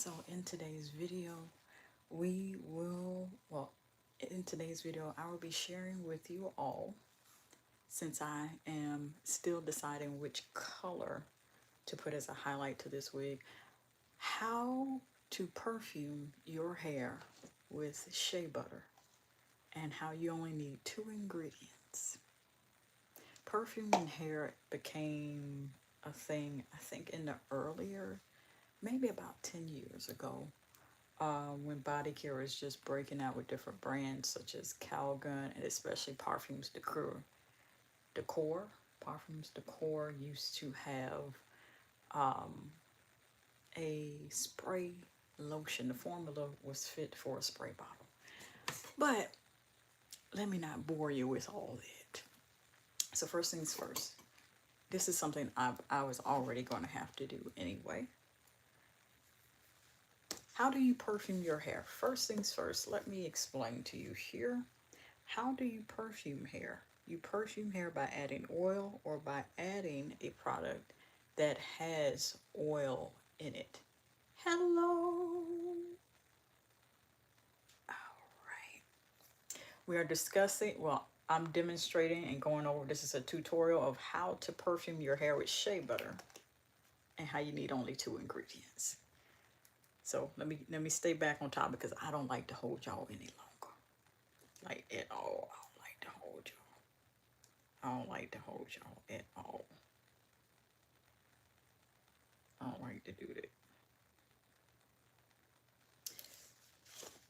So in today's video, I will be sharing with you all, since I am still deciding which color to put as a highlight to this wig, how to perfume your hair with shea butter and how you only need 2 ingredients. Perfuming hair became a thing, I think, in the earlier, maybe about 10 years ago, when body care was just breaking out with different brands such as Calgon and especially Parfums Decor. Parfums Decor used to have a spray lotion. The formula was fit for a spray bottle. But let me not bore you with all that. So first things first, this is something I was already going to have to do anyway. How do you perfume your hair? First things first, let me explain to you here. How do you perfume hair? You perfume hair by adding oil or by adding a product that has oil in it. Hello. All right. We are discussing, I'm demonstrating and going over, this is a tutorial of how to perfume your hair with shea butter and how you need only 2 ingredients. So let me stay back on top because I don't like to hold y'all any longer. Like at all. I don't like to hold y'all. I don't like to hold y'all at all. I don't like to do that.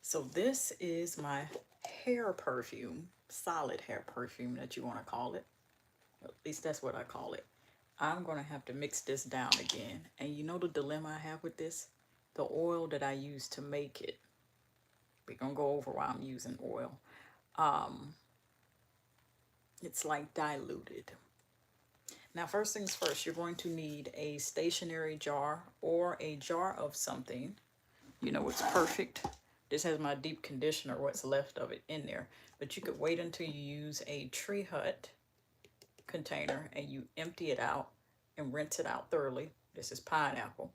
So this is my hair perfume, solid hair perfume that you want to call it. At least that's what I call it. I'm going to have to mix this down again. And you know the dilemma I have with this? The oil that I use to make it. We're going to go over why I'm using oil. It's like diluted. Now, first things first, you're going to need a stationary jar or a jar of something. You know, it's perfect. This has my deep conditioner, what's left of it in there. But you could wait until you use a Tree Hut container and you empty it out and rinse it out thoroughly. This is pineapple.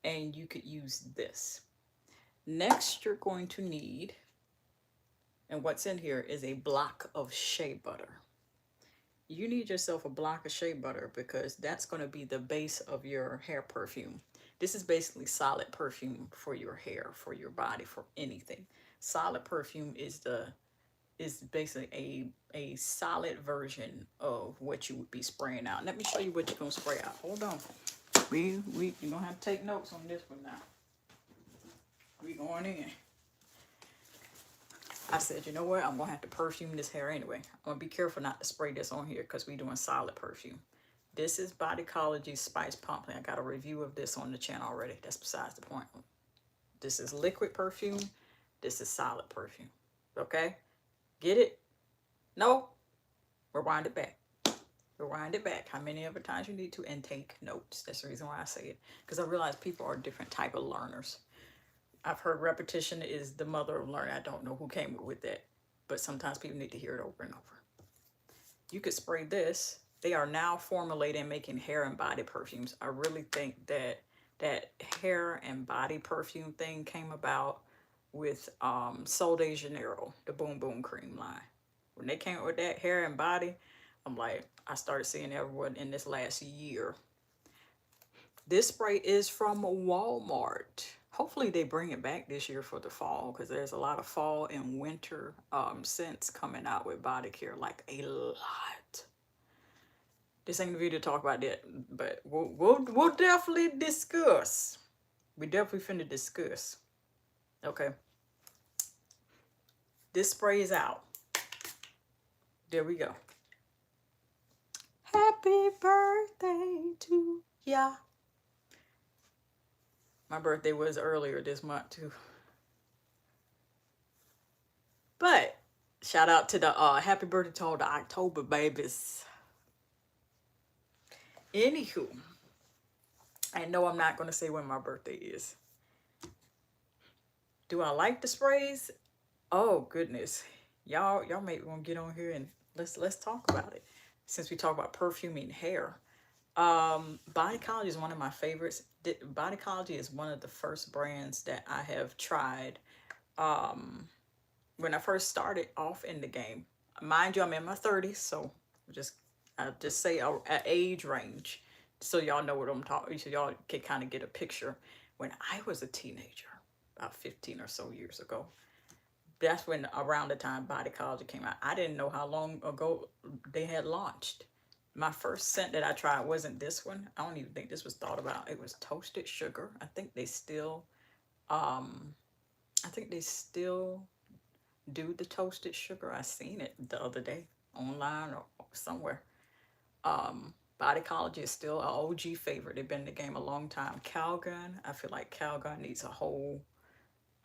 And you could use this. Next, you're going to need, and what's in here is a block of shea butter. You need yourself a block of shea butter because that's going to be the base of your hair perfume. This is basically solid perfume for your hair, for your body, for anything. Solid perfume is basically a solid version of what you would be spraying out. Let me show you what you're going to spray out. Hold on. You're going to have to take notes on this one now. We going in. I said, you know what? I'm going to have to perfume this hair anyway. I'm going to be careful not to spray this on here because we're doing solid perfume. This is Bodycology's Spice Pumpkin. I got a review of this on the channel already. That's besides the point. This is liquid perfume. This is solid perfume. Okay? Get it? No? Rewind it back. Rewind it back. How many other times you need to, and take notes. That's the reason why I say it. Because I realize people are different type of learners. I've heard repetition is the mother of learning. I don't know who came up with that, but sometimes people need to hear it over and over. You could spray this. They are now formulating and making hair and body perfumes. I really think that that hair and body perfume thing came about with Sol de Janeiro, the Boom Boom Cream line. When they came up with that hair and body, I'm like, I started seeing everyone in this last year. This spray is from Walmart. Hopefully they bring it back this year for the fall because there's a lot of fall and winter scents coming out with body care, like a lot. This ain't the video to talk about that, but we'll definitely discuss. We definitely finna discuss. Okay. This spray is out. There we go. Happy birthday to ya. My birthday was earlier this month too. But shout out to the happy birthday to all the October babies. Anywho, I know I'm not gonna say when my birthday is. Do I like the sprays? Oh goodness. Y'all may want to get on here and let's talk about it. Since we talk about perfuming hair. Bodycology is one of my favorites. Bodycology is one of the first brands that I have tried when I first started off in the game. Mind you, I'm in my 30s, so just I just say a age range so y'all know what I'm talking. So y'all can kind of get a picture. When I was a teenager, about 15 or so years ago, that's when around the time Bodycology came out. I didn't know how long ago they had launched. My first scent that I tried wasn't this one. I don't even think this was thought about. It was toasted sugar. Um, I think they still do the toasted sugar. I seen it the other day online or somewhere. Bodycology is still an OG favorite. They've been in the game a long time. Calgon, I feel like Calgon needs a whole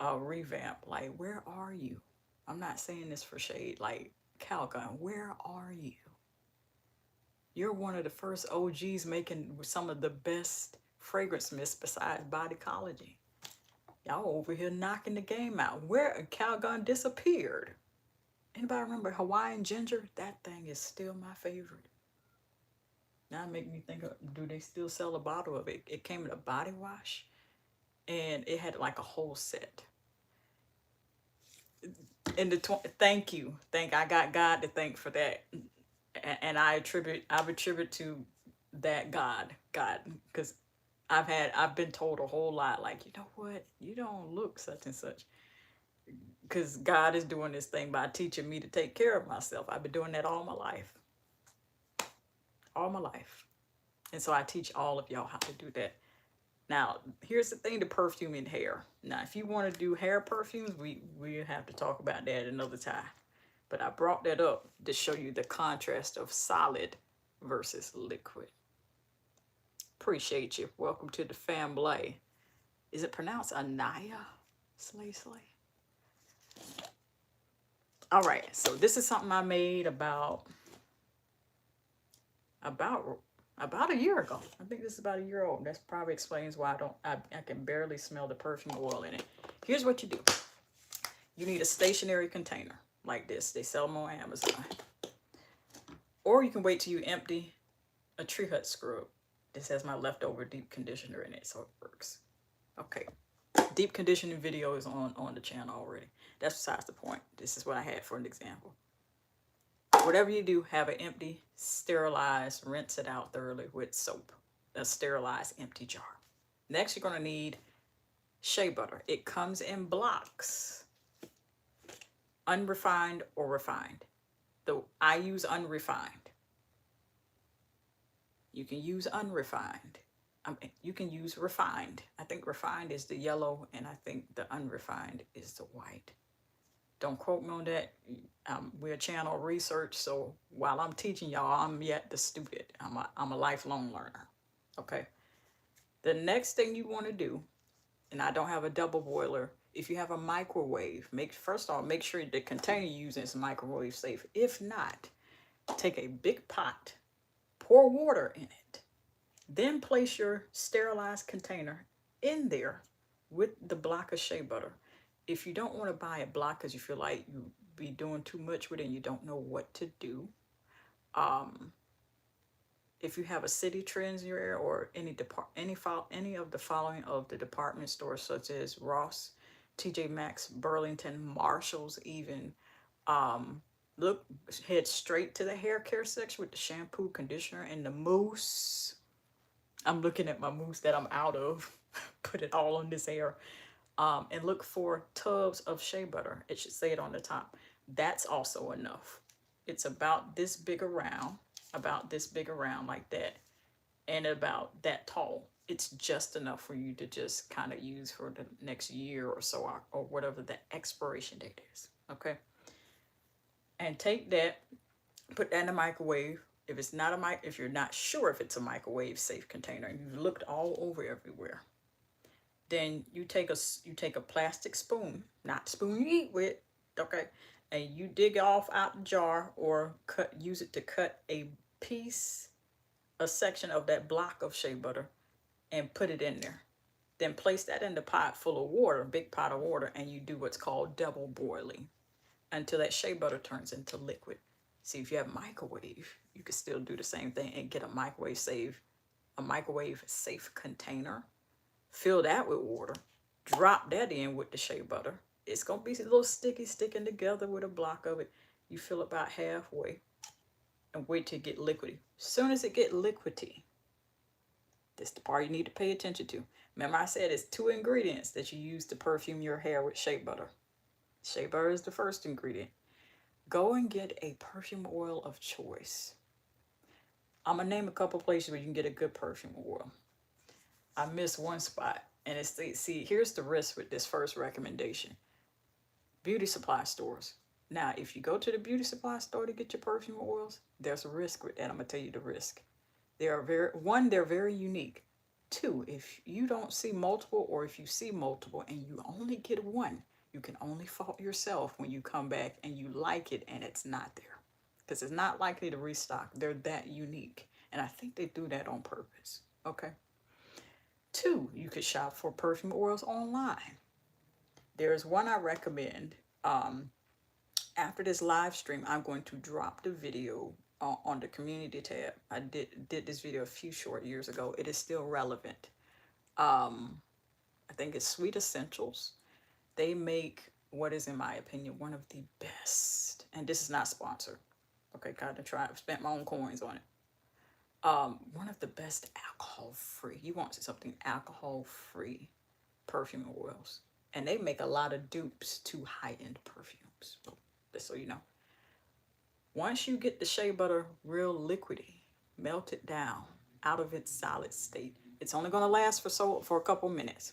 revamp. Like, where are you? I'm not saying this for shade. Like, Calgon, where are you? You're one of the first OGs making some of the best fragrance mists besides Bodycology. Y'all over here knocking the game out. Where Calgon disappeared. Anybody remember Hawaiian Ginger? That thing is still my favorite. Now it make me think of, do they still sell a bottle of it? It came in a body wash and it had like a whole set. In the thank you. I got God to thank for that. And I attribute to that God, because I've been told a whole lot, like, you know what, you don't look such and such, because God is doing this thing by teaching me to take care of myself. I've been doing that all my life, and so I teach all of y'all how to do that. Now, here's the thing: the perfume in hair. Now, if you want to do hair perfumes, we have to talk about that another time. But I brought that up to show you the contrast of solid versus liquid. Appreciate you. Welcome to the family. Is it pronounced Anaya? Slay. All right, so this is something I made about a year ago. I think this is about a year old. That probably explains why I can barely smell the perfume oil in it. Here's what you do. You need a stationary container like this. They sell them on Amazon. Or you can wait till you empty a Tree Hut scrub. This has my leftover deep conditioner in it, so it works. Okay. Deep conditioning video is on the channel already. That's besides the point. This is what I had for an example. Whatever you do, have an empty, sterilized, rinse it out thoroughly with soap. A sterilized empty jar. Next, you're going to need shea butter. It comes in blocks. Unrefined or refined. Though I use unrefined. You can use unrefined. You can use refined. I think refined is the yellow, and I think the unrefined is the white. Don't quote me on that. We're channel research, so while I'm teaching y'all, I'm yet the student. I'm a lifelong learner. Okay. The next thing you want to do, and I don't have a double boiler. If you have a microwave, first off, make sure the container you're using is microwave safe. If not, take a big pot, pour water in it, then place your sterilized container in there with the block of shea butter. If you don't want to buy a block because you feel like you be doing too much with it and you don't know what to do, if you have a City Trends in your area or any of the following of the department stores such as Ross, TJ Maxx, Burlington, Marshalls, even, head straight to the hair care section with the shampoo, conditioner, and the mousse. I'm looking at my mousse that I'm out of. Put it all on this hair. And look for tubs of shea butter. It should say it on the top. That's also enough. It's about this big around like that, and about that tall. It's just enough for you to just kind of use for the next year or so, or whatever the expiration date is. Okay. And take that, put that in the microwave. If you're not sure if it's a microwave safe container, and you've looked all over everywhere, then you take a plastic spoon, not the spoon you eat with, okay, and you dig off out the jar or use it to cut a section of that block of shea butter and put it in there. Then place that in the pot full of water, a big pot of water, and you do what's called double boiling until that shea butter turns into liquid. See, if you have a microwave, you can still do the same thing and get a microwave safe a microwave safe container. Fill that with water. Drop that in with the shea butter. It's going to be a little sticky, sticking together with a block of it. You fill it about halfway and wait till it get liquidy. As soon as it get liquidy, this is the part you need to pay attention to. Remember I said it's 2 ingredients that you use to perfume your hair with shea butter. Shea butter is the first ingredient. Go and get a perfume oil of choice. I'm going to name a couple places where you can get a good perfume oil. I missed one spot. And it's see, here's the risk with this first recommendation. Beauty supply stores. Now, if you go to the beauty supply store to get your perfume oils, there's a risk with that. I'm going to tell you the risk. They're very unique. 2, if you don't see multiple, or if you see multiple and you only get one, you can only fault yourself when you come back and you like it and it's not there. Because it's not likely to restock. They're that unique. And I think they do that on purpose. Okay. 2, you could shop for perfume oils online. There's one I recommend. After this live stream, I'm going to drop the video on the community tab. I did this video a few short years ago. It is still relevant. I think it's Sweet Essentials. They make what is, in my opinion, one of the best. And this is not sponsored. Okay, kind of try. I've spent my own coins on it. One of the best alcohol-free. You want something alcohol-free perfume oils. And they make a lot of dupes to high-end perfumes. Just so you know. Once you get the shea butter real liquidy, melt it down out of its solid state. It's only going to last for a couple minutes.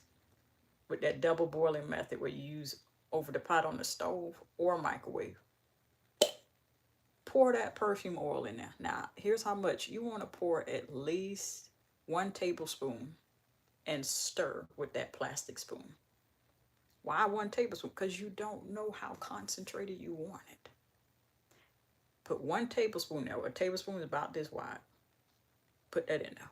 With that double boiling method where you use over the pot on the stove or microwave. Pour that perfume oil in there. Now, here's how much. You want to pour at least 1 tablespoon and stir with that plastic spoon. Why 1 tablespoon? Because you don't know how concentrated you want it. Put 1 tablespoon there. A tablespoon is about this wide. Put that in there.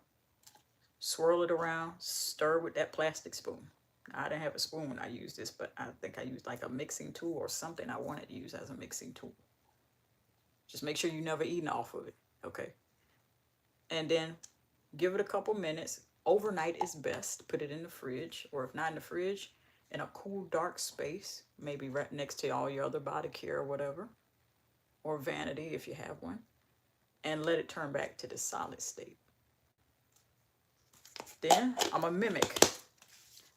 Swirl it around. Stir with that plastic spoon. Now, I didn't have a spoon when I used this, but I think I used like a mixing tool or something I wanted to use as a mixing tool. Just make sure you never eat off of it, okay? And then give it a couple minutes. Overnight is best. Put it in the fridge, or if not in the fridge, in a cool, dark space, maybe right next to all your other body care or whatever, or vanity if you have one, and let it turn back to the solid state. Then I'm gonna mimic.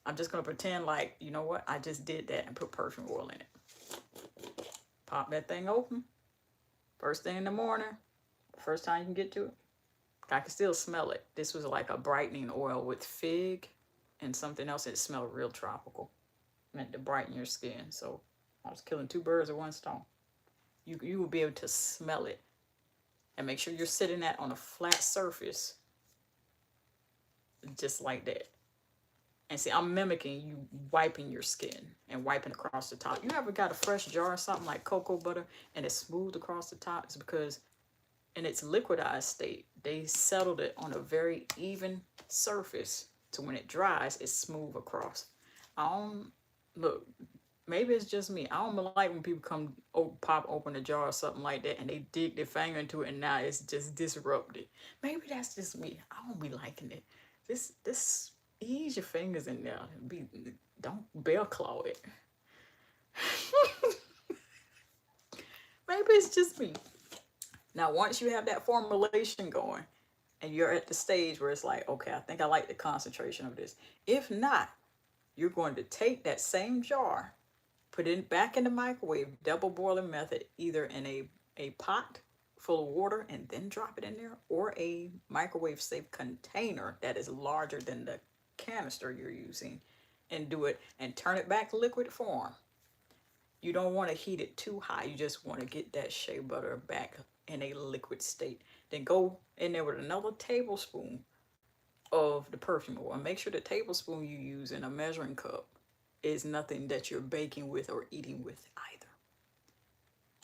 I'm just gonna pretend like, you know what? I just did that and put perfume oil in it. Pop that thing open. First thing in the morning, first time you can get to it. I can still smell it. This was like a brightening oil with fig and something else. It smelled real tropical. Meant to brighten your skin. So I was killing 2 birds with 1 stone. You will be able to smell it. And make sure you're sitting that on a flat surface. Just like that. And see, I'm mimicking you wiping your skin and wiping across the top. You ever got a fresh jar or something like cocoa butter and it's smooth across the top? It's because in its liquidized state, they settled it on a very even surface. So when it dries, it's smooth across. Look, maybe it's just me. I don't like when people come pop open a jar or something like that and they dig their finger into it and now it's just disrupted. Maybe that's just me. I don't be liking it. This ease your fingers in there. Don't bear claw it. Maybe it's just me. Now, once you have that formulation going and you're at the stage where it's like, okay, I think I like the concentration of this. If not, you're going to take that same jar, put it back in the microwave, double boiling method, either in a pot full of water and then drop it in there, or a microwave safe container that is larger than the canister you're using, and do it and turn it back liquid form. You don't want to heat it too high. You just want to get that shea butter back in a liquid state. Then go in there with another tablespoon of the perfume oil. And make sure the tablespoon you use in a measuring cup is nothing that you're baking with or eating with either.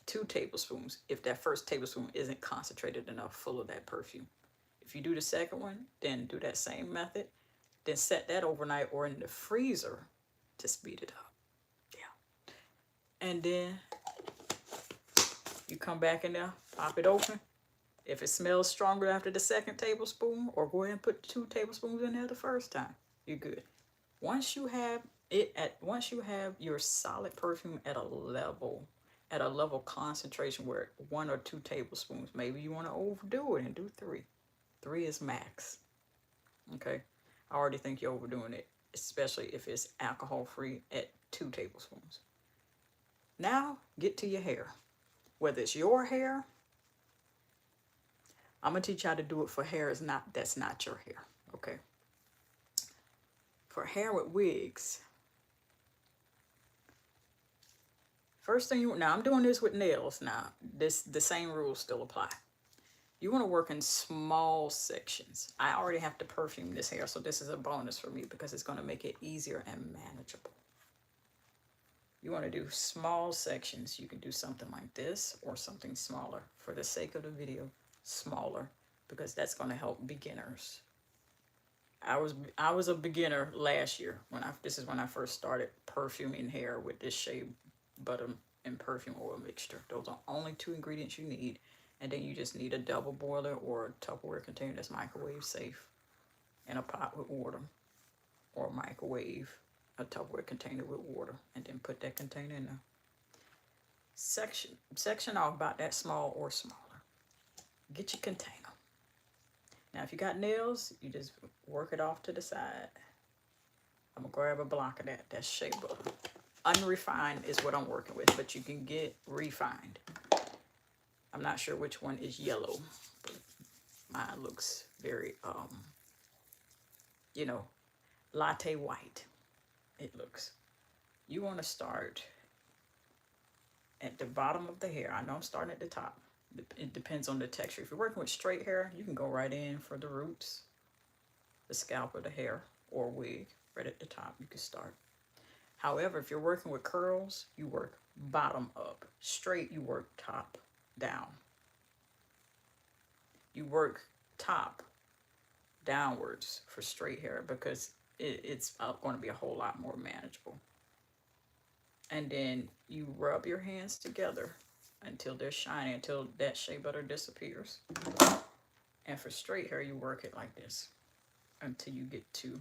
2 tablespoons if that first tablespoon isn't concentrated enough full of that perfume. If you do the second one, then do that same method. Then set that overnight or in the freezer to speed it up. Yeah. And then you come back in there, pop it open. If it smells stronger after the second tablespoon, or go ahead and put 2 tablespoons in there the first time, you're good. Once you have once you have your solid perfume at a level concentration where 1 or 2 tablespoons, maybe you want to overdo it and do 3. 3 is max. Okay, I already think you're overdoing it, especially if it's alcohol free at 2 tablespoons. Now get to your hair. Whether it's your hair, I'm gonna teach you how to do it for hair that's not your hair. Okay. For hair with wigs, first thing now I'm doing this with nails. Now the same rules still apply. You want to work in small sections. I already have to perfume this hair, so this is a bonus for me because it's going to make it easier and manageable. You want to do small sections. You can do something like this or something smaller. For the sake of the video, smaller, because that's going to help beginners. I was a beginner last year this is when I first started perfuming hair with this Shea butter and perfume oil mixture. Those are only 2 ingredients you need. And then you just need a double boiler or a Tupperware container that's microwave safe, and a pot with water, or microwave a Tupperware container with water, and then put that container in there. Section off about that small or smaller. Get your container. Now if you got nails, you just work it off to the side. I'm gonna grab a block of that. That's Shea butter. Unrefined is what I'm working with, but you can get refined. I'm not sure which one is yellow, but mine looks very, latte white. It looks. You want to start at the bottom of the hair. I know I'm starting at the top. It depends on the texture. If you're working with straight hair, you can go right in for the roots, the scalp of the hair, or wig. Right at the top, you can start. However, if you're working with curls, you work bottom up. Straight, you work top down. You work top downwards for straight hair because it's going to be a whole lot more manageable. And then you rub your hands together until they're shiny, until that shea butter disappears. And for straight hair, you work it like this until you get to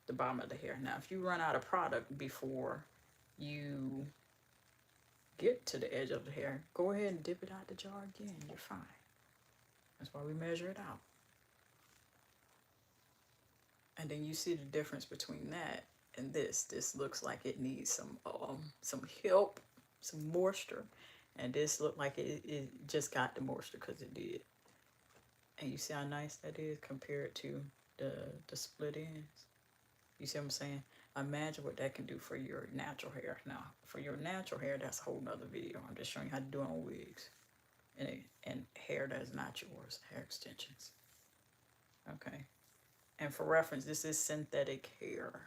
the bottom of the hair. Now, if you run out of product before you get to the edge of the hair, go ahead and dip it out the jar again. You're fine. That's why we measure it out. And then you see the difference between that and this. This looks like it needs some help, some moisture. And this looked like it just got the moisture because it did. And you see how nice that is compared to the split ends. You see what I'm saying? Imagine what that can do for your natural hair. Now, for your natural hair, that's a whole nother video. I'm just showing you how to do it on wigs. And hair that is not yours, hair extensions. Okay. And for reference, this is synthetic hair.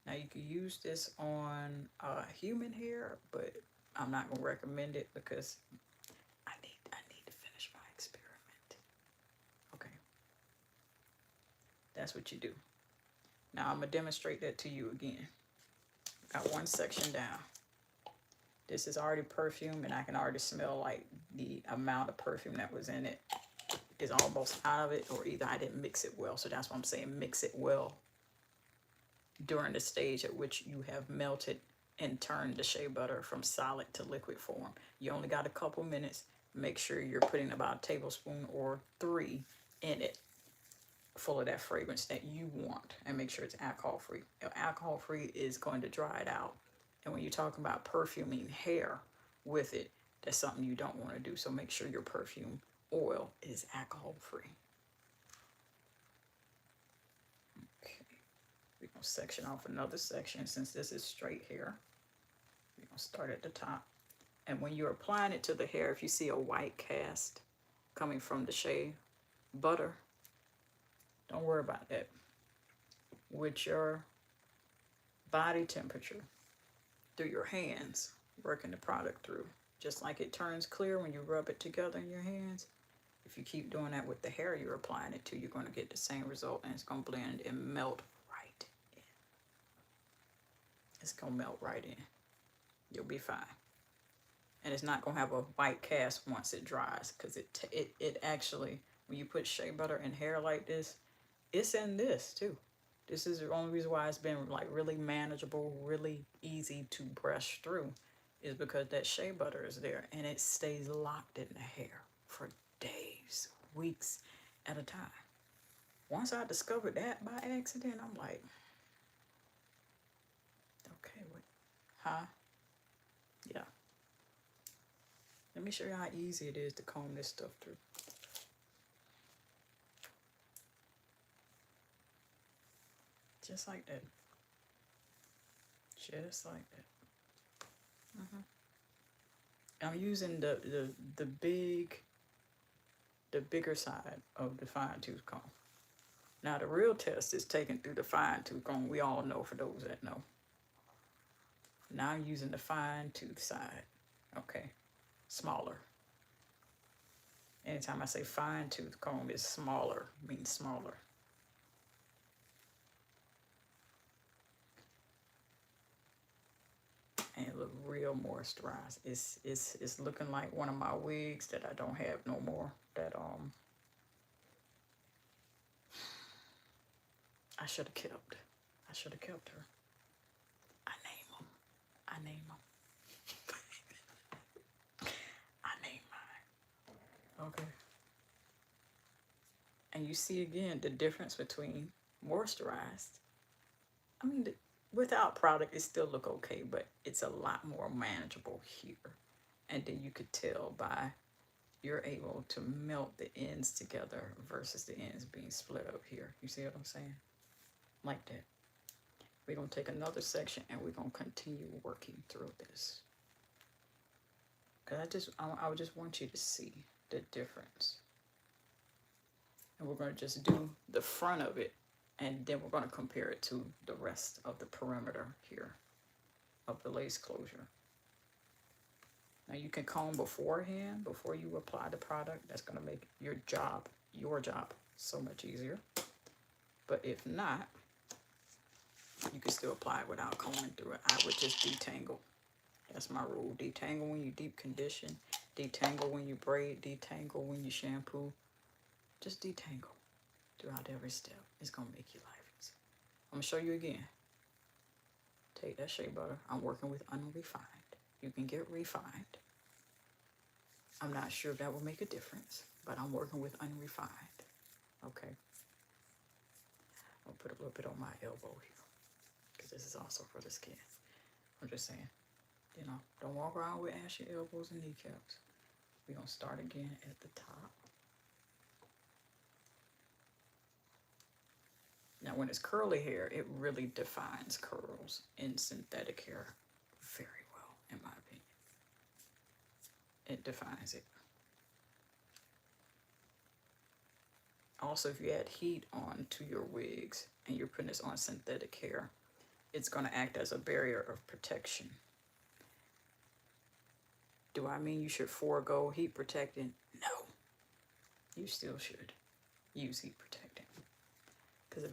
Now you can use this on human hair, but I'm not gonna recommend it because I need to finish my experiment. Okay. That's what you do. Now I'm gonna demonstrate that to you again. Got one section down. This is already perfume, and I can already smell like the amount of perfume that was in it is almost out of it, or either I didn't mix it well. So that's why I'm saying mix it well during the stage at which you have melted and turned the shea butter from solid to liquid form. You only got a couple minutes. Make sure you're putting about a tablespoon or 3 in it, full of that fragrance that you want, and make sure it's alcohol free. Alcohol free is going to dry it out. And when you talk about perfuming hair with it, that's something you don't want to do. So make sure your perfume oil is alcohol free. Okay, we're going to section off another section. Since this is straight hair, we're going to start at the top. And when you're applying it to the hair, if you see a white cast coming from the shea butter, don't worry about that. With your body temperature, through your hands, working the product through. Just like it turns clear when you rub it together in your hands. If you keep doing that with the hair you're applying it to, you're going to get the same result, and it's going to blend and melt right in. It's going to melt right in. You'll be fine. And it's not going to have a white cast once it dries, because it actually, when you put shea butter in hair like this, it's in this too. This is the only reason why it's been like really manageable, really easy to brush through, is because that shea butter is there and it stays locked in the hair for days, weeks at a time. Once I discovered that by accident, I'm like, okay, what? Huh? Yeah. Let me show you how easy it is to comb this stuff through. Just like that. Just like that. I'm using the bigger side of the fine tooth comb. Now the real test is taken through the fine tooth comb. We all know, for those that know. Now I'm using the fine tooth side. Okay, smaller. Anytime I say fine tooth comb is smaller, means smaller. And it look real moisturized. It's looking like one of my wigs that I don't have no more. That I should have kept. I should have kept her. I name them. I name mine. Okay. And you see again the difference between moisturized. I mean, without product, it still look okay, but it's a lot more manageable here. And then you could tell by you're able to melt the ends together versus the ends being split up here. You see what I'm saying? Like that. We're going to take another section and we're going to continue working through this. Because I just want you to see the difference. And we're going to just do the front of it, and then we're going to compare it to the rest of the perimeter here of the lace closure. Now you can comb beforehand, before you apply the product. That's going to make your job so much easier. But if not, you can still apply it without combing through it. I would just detangle. That's my rule. Detangle when you deep condition, detangle when you braid, detangle when you shampoo. Just detangle throughout every step. It's going to make your life easy. I'm going to show you again. Take that shea butter. I'm working with unrefined. You can get refined. I'm not sure if that will make a difference, but I'm working with unrefined. Okay. I'll put a little bit on my elbow here, because this is also for the skin. I'm just saying, you know, don't walk around with ashy elbows and kneecaps. We're going to start again at the top. Now, when it's curly hair, it really defines curls in synthetic hair very well, in my opinion. It defines it. Also, if you add heat on to your wigs and you're putting this on synthetic hair, it's going to act as a barrier of protection. Do I mean you should forego heat protecting? No. You still should use heat protecting. Because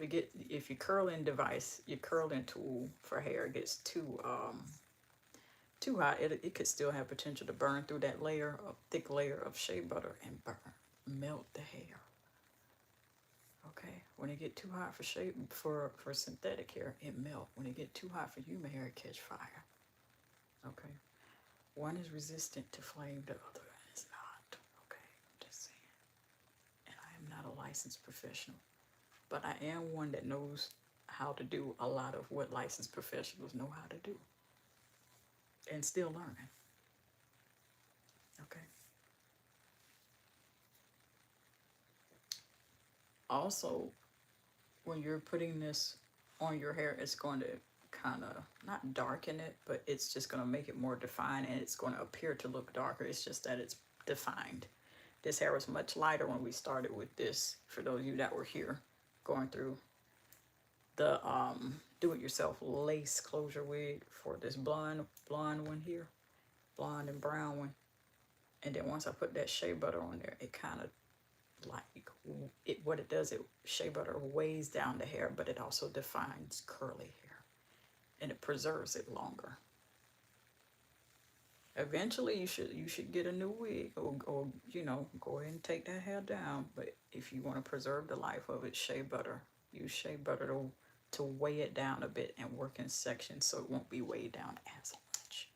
if your curling device, your curling tool for hair gets too hot, it could still have potential to burn through that thick layer of shea butter and melt the hair. Okay, when it get too hot for synthetic hair, it melt. When it get too hot for human hair, it catch fire. Okay, one is resistant to flame, the other is not. Okay, I'm just saying. And I am not a licensed professional. But I am one that knows how to do a lot of what licensed professionals know how to do. And still learning. Okay. Also, when you're putting this on your hair, it's going to kind of, not darken it, but it's just going to make it more defined, and it's going to appear to look darker. It's just that it's defined. This hair was much lighter when we started with this, for those of you that were here going through the do-it-yourself lace closure wig for this blonde one here, blonde and brown one. And then once I put that shea butter on there, it kind of what it does, shea butter weighs down the hair, but it also defines curly hair, and it preserves it longer. Eventually, you should get a new wig, or you know, go ahead and take that hair down. But if you want to preserve the life of it, shea butter. Use shea butter to weigh it down a bit and work in sections so it won't be weighed down as much.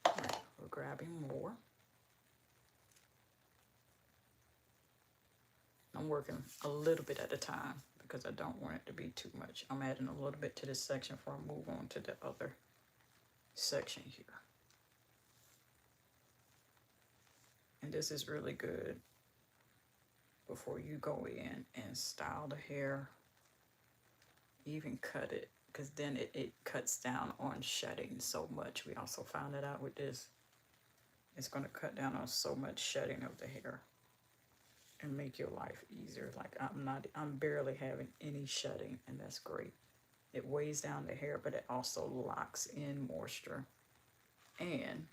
All right, we're grabbing more. I'm working a little bit at a time because I don't want it to be too much. I'm adding a little bit to this section before I move on to the other section here. And this is really good before you go in and style the hair, even cut it, because then it cuts down on shedding so much. We also found that out with this. It's going to cut down on so much shedding of the hair and make your life easier. Like I'm barely having any shedding, and that's great. It weighs down the hair, but it also locks in moisture and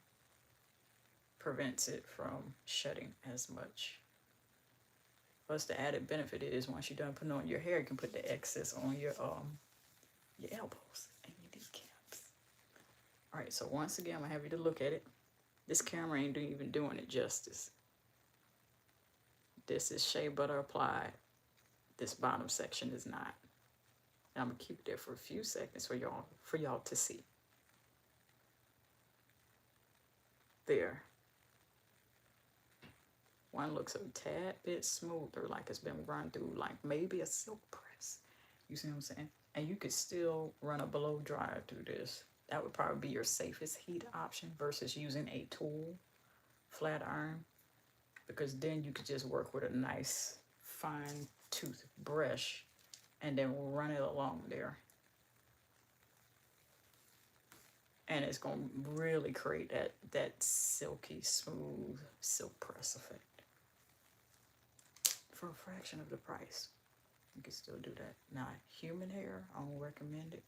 prevents it from shedding as much. Plus, the added benefit is once you're done putting on your hair, you can put the excess on your elbows and your kneecaps. All right, so once again, I'm gonna have you to look at it. This camera ain't even doing it justice. This is shea butter applied. This bottom section is not. And I'm gonna keep it there for a few seconds for y'all to see. There. One looks a tad bit smoother, like it's been run through, like maybe a silk press. You see what I'm saying? And you could still run a blow dryer through this. That would probably be your safest heat option versus using a tool, flat iron, because then you could just work with a nice fine tooth brush and then run it along there. And it's going to really create that silky, smooth silk press effect. For a fraction of the price, you can still do that. Now, human hair, I don't recommend it.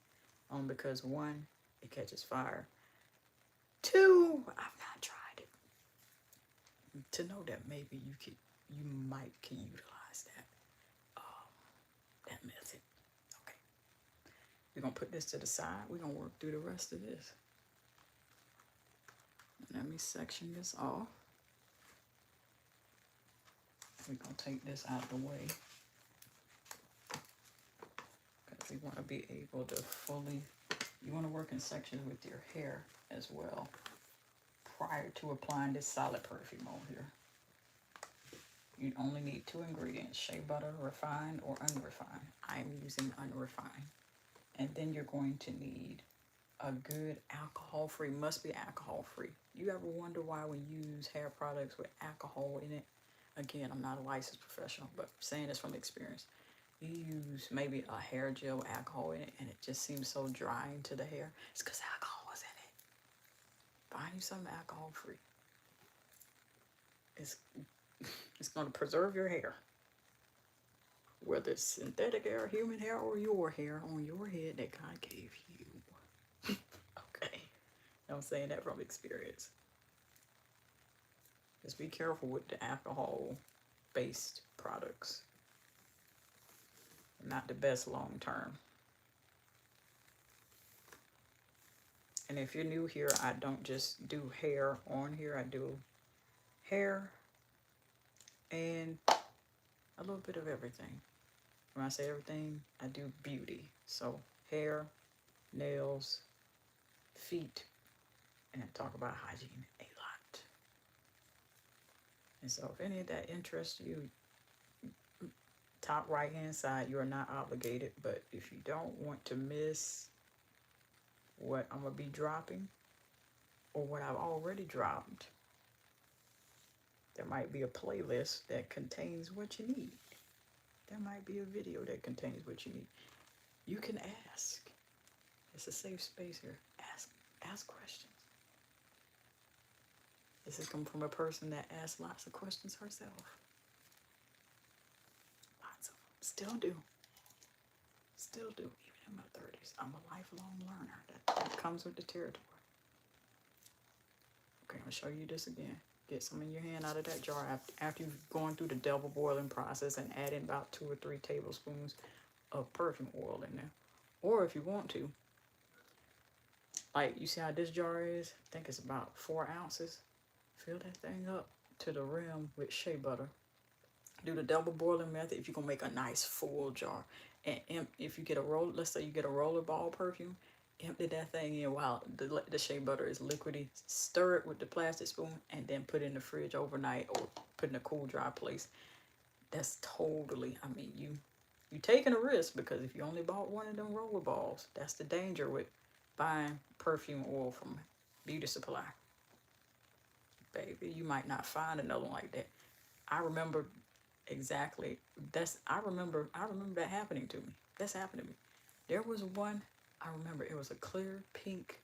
Because one, it catches fire. Two, I've not tried it. To know that maybe you might can utilize that method. Okay. We're gonna put this to the side. We're gonna work through the rest of this. Let me section this off. We're gonna take this out of the way because we want to be able to you want to work in sections with your hair as well prior to applying this solid perfume on here. You only need 2 ingredients, shea butter, refined or unrefined. I'm using unrefined. And then you're going to need a good alcohol-free, must be alcohol-free. You ever wonder why we use hair products with alcohol in it? Again, I'm not a licensed professional, but saying this from experience. You use maybe a hair gel with alcohol in it, and it just seems so drying to the hair. It's because alcohol is in it. Find you something alcohol-free. It's going to preserve your hair. Whether it's synthetic hair, human hair, or your hair on your head that God gave you. Okay. I'm saying that from experience. Just be careful with the alcohol-based products. Not the best long term. And if you're new here, I don't just do hair on here. I do hair and a little bit of everything. When I say everything, I do beauty. So hair, nails, feet, and talk about hygiene a lot. And so if any of that interests you, top right hand side, you are not obligated, but if you don't want to miss what I'm gonna be dropping or what I've already dropped, there might be a playlist that contains what you need. There might be a video that contains what you need. You can ask. It's a safe space here. Ask questions. This is coming from a person that asks lots of questions herself. Lots of them. Still do. Even in my 30s. I'm a lifelong learner. That comes with the territory. Okay, I'm going to show you this again. Get some in your hand out of that jar after you've gone through the double boiling process and adding about 2 or 3 tablespoons of perfume oil in there. Or if you want to, like, you see how this jar is? I think it's about 4 ounces. Fill that thing up to the rim with shea butter. Do the double boiling method if you're gonna make a nice full jar. And if you get a roll, let's say you get a rollerball perfume, empty that thing in while the shea butter is liquidy. Stir it with the plastic spoon and then put it in the fridge overnight or put in a cool, dry place. That's totally, I mean, you taking a risk, because if you only bought one of them rollerballs, that's the danger with buying perfume oil from beauty supply. Baby, you might not find another one like that. I remember exactly. I remember that happening to me. That's happened to me. There was one, I remember it was a clear pink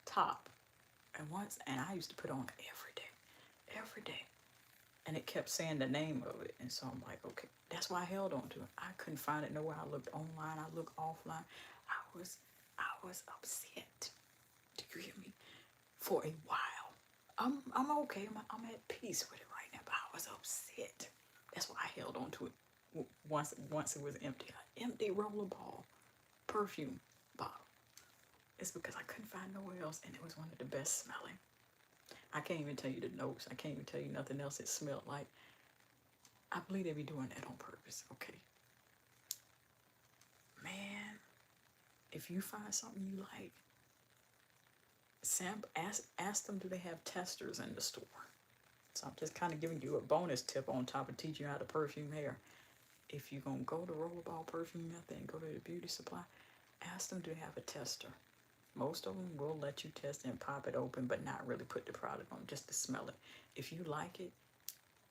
top. And I used to put on every day. Every day. And it kept saying the name of it. And so I'm like, okay, that's why I held on to it. I couldn't find it nowhere. I looked online, I looked offline. I was upset. Do you hear me? For a while. I'm okay. I'm at peace with it right now, but I was upset. That's why I held on to it once it was empty. An empty rollerball perfume bottle. It's because I couldn't find nowhere else, and it was one of the best smelling. I can't even tell you the notes. I can't even tell you nothing else it smelled like. I believe they be doing that on purpose. Okay. Man, if you find something you like, ask them, do they have testers in the store? So I'm just kind of giving you a bonus tip on top of teaching you how to perfume hair. If you're going to go to rollerball perfume method and go to the beauty supply, ask them, do they have a tester? Most of them will let you test and pop it open, but not really put the product on, just to smell it. If you like it,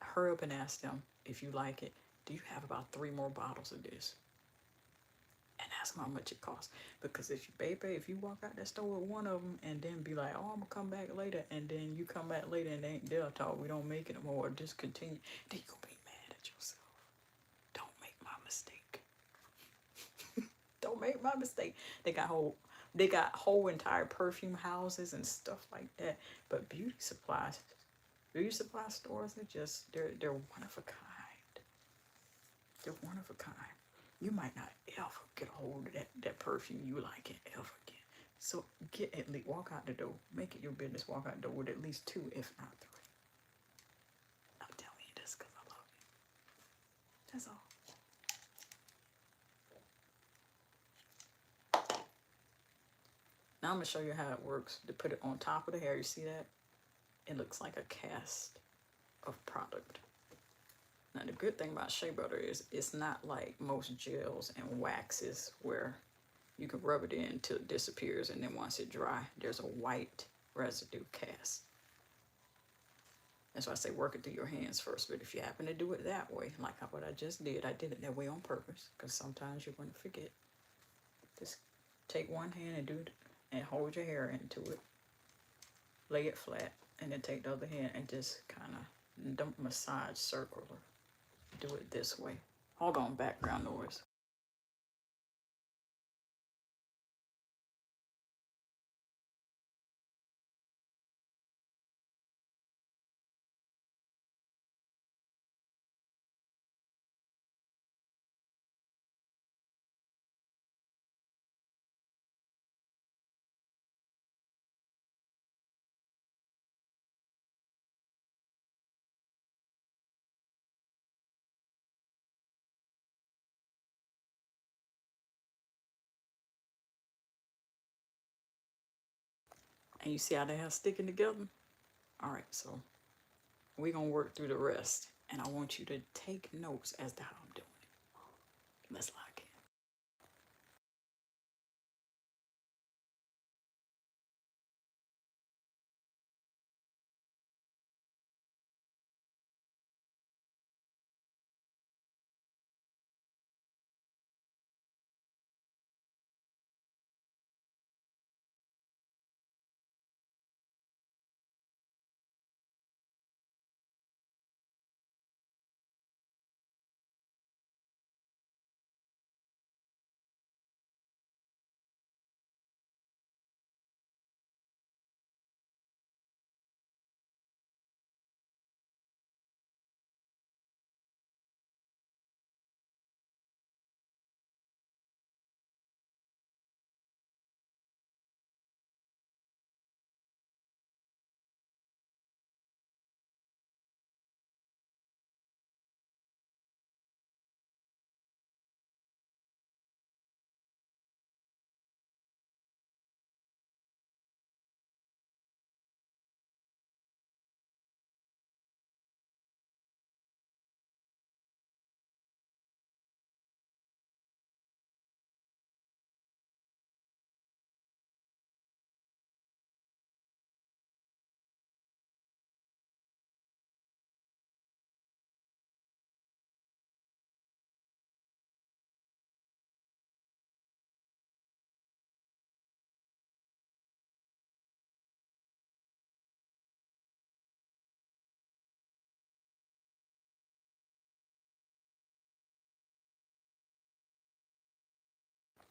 hurry up and ask them, if you like it, do you have about 3 more bottles of this? And ask them how much it costs. Because if you walk out that store with one of them and then be like, oh, I'm gonna come back later, and then you come back later and they ain't there, talk, we don't make it no more, or discontinue, then you're gonna be mad at yourself. Don't make my mistake. Don't make my mistake. They got whole entire perfume houses and stuff like that. But beauty supply stores they're one of a kind. They're one of a kind. You might not ever get a hold of that perfume you like it ever again. So walk out the door. Make it your business. Walk out the door with at least 2, if not 3. I'm telling you this because I love you. That's all. Now I'm gonna show you how it works. To put it on top of the hair, you see that? It looks like a cast of product. Now the good thing about shea butter is it's not like most gels and waxes where you can rub it in until it disappears, and then once it dry, there's a white residue cast. That's why I say work it through your hands first. But if you happen to do it that way, like what I just did, I did it that way on purpose, because sometimes you're going to forget. Just take one hand and do it, and hold your hair into it. Lay it flat, and then take the other hand and just kind of don't massage circular. Do it this way. Hold on, background noise. And you see how they are sticking together? All right, so we're going to work through the rest. And I want you to take notes as to how I'm doing it. Let's lock in.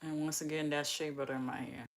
And once again, that's shea butter in my hand.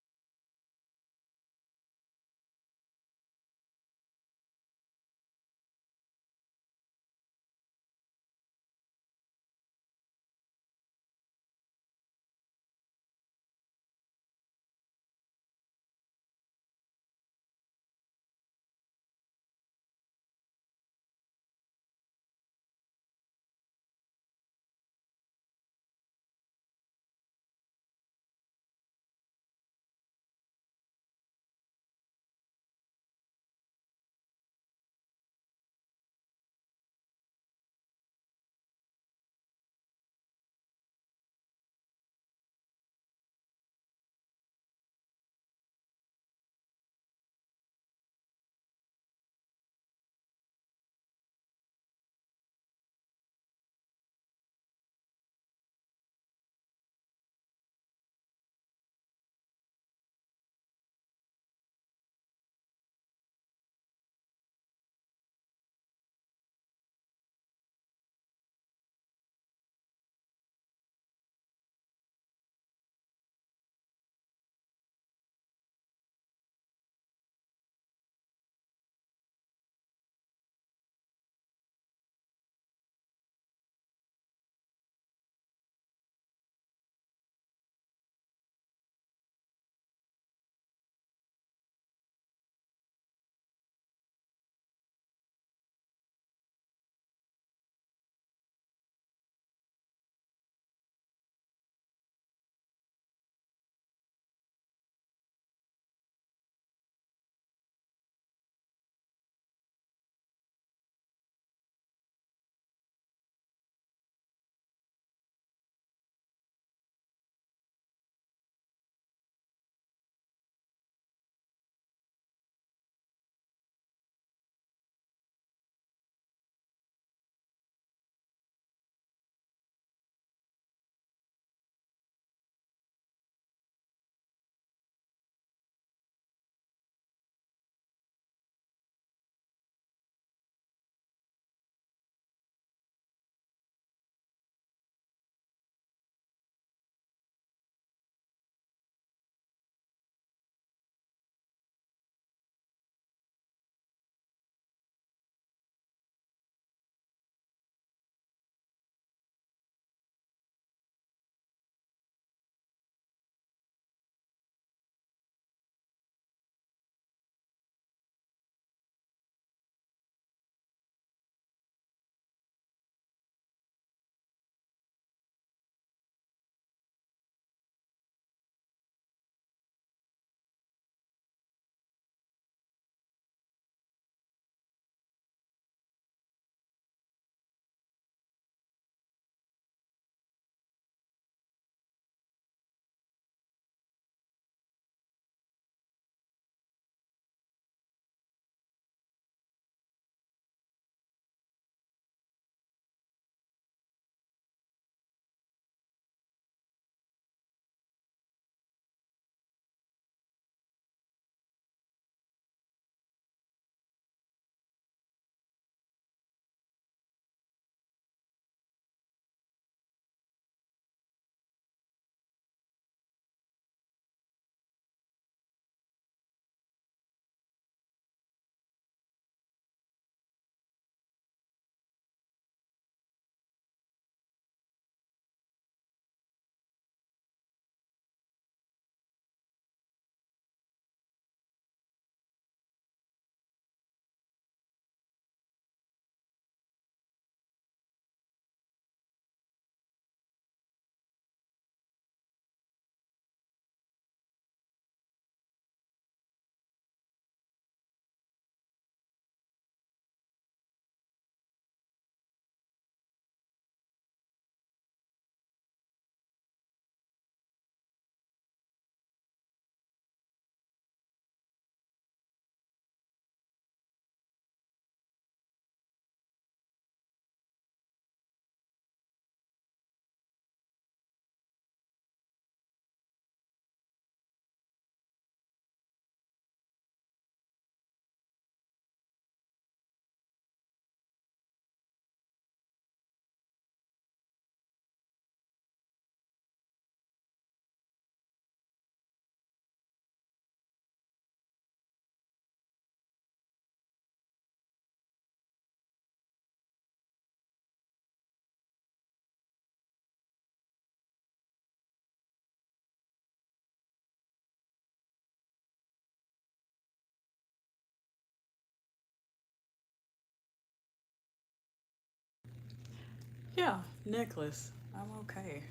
Yeah, necklace. I'm okay.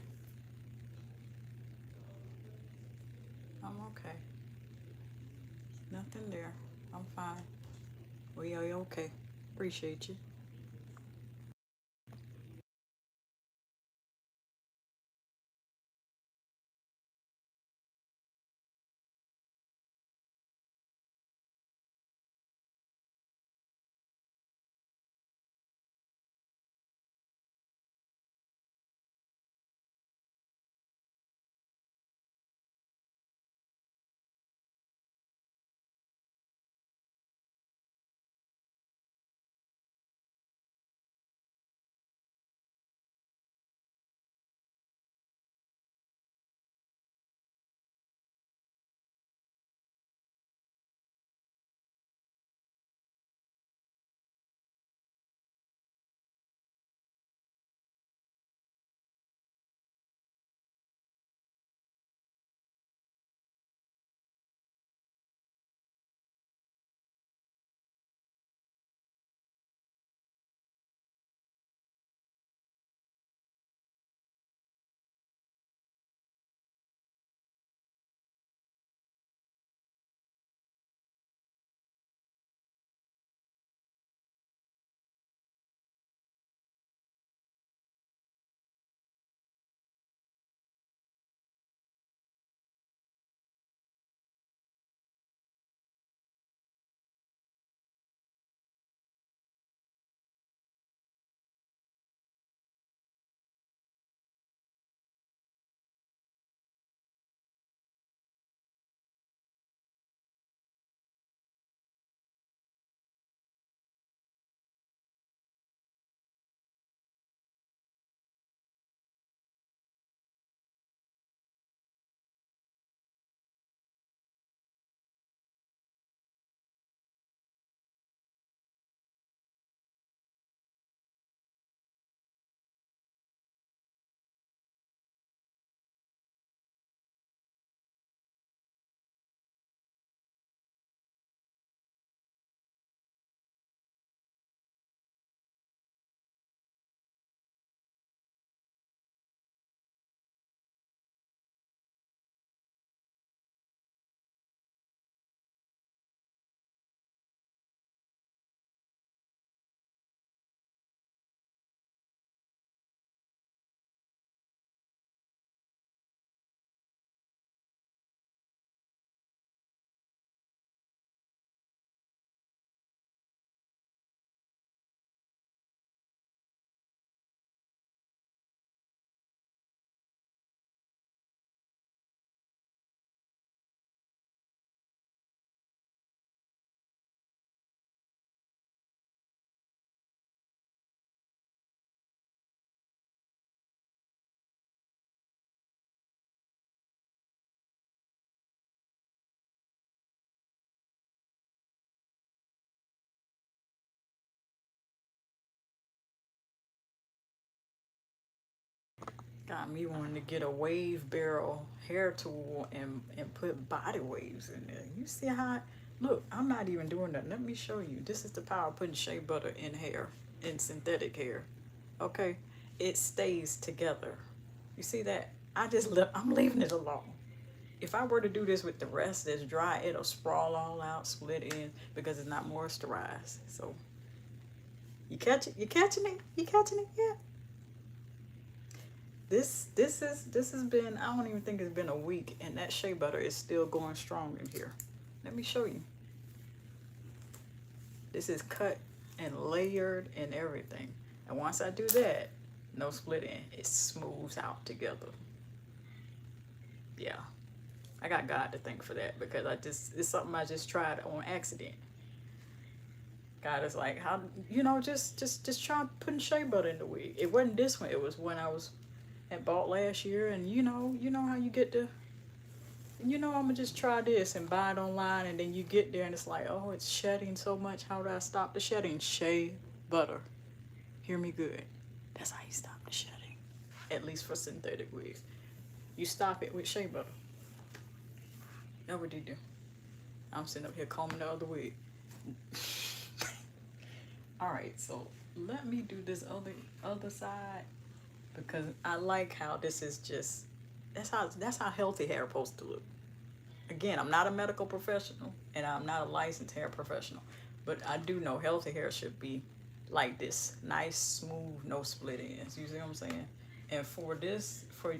I'm okay. Nothing there. I'm fine. We are okay. Appreciate you. Got me wanting to get a wave barrel hair tool and put body waves in there. You see how? Look, I'm not even doing that. Let me show you. This is the power of putting shea butter in hair, in synthetic hair. Okay, it stays together. You see that? I'm leaving it alone. If I were to do this with the rest that's dry, it'll sprawl all out, split in because it's not moisturized. So you catch it? You catching it? You catching it? Yeah. This has been, I don't even think it's been a week, and that shea butter is still going strong in here. Let me show you. This is cut and layered and everything. And once I do that, no splitting, it smooths out together. Yeah. I got God to thank for that because it's something I just tried on accident. God is like, how, just try putting shea butter in the wig. It wasn't this one. It was when I was at bought last year, and you know how you get to, I'm gonna just try this and buy it online, and then you get there and it's like, oh, it's shedding so much. How do I stop the shedding? Shea butter. Hear me good. That's how you stop the shedding. At least for synthetic wigs, you stop it with shea butter. That's what you do. I'm sitting up here combing the other wig. All right, so let me do this other side. because I like how this is just, that's how healthy hair is supposed to look. Again, I'm not a medical professional and I'm not a licensed hair professional, but I do know healthy hair should be like this, nice, smooth, no split ends. You see what I'm saying? And for this, for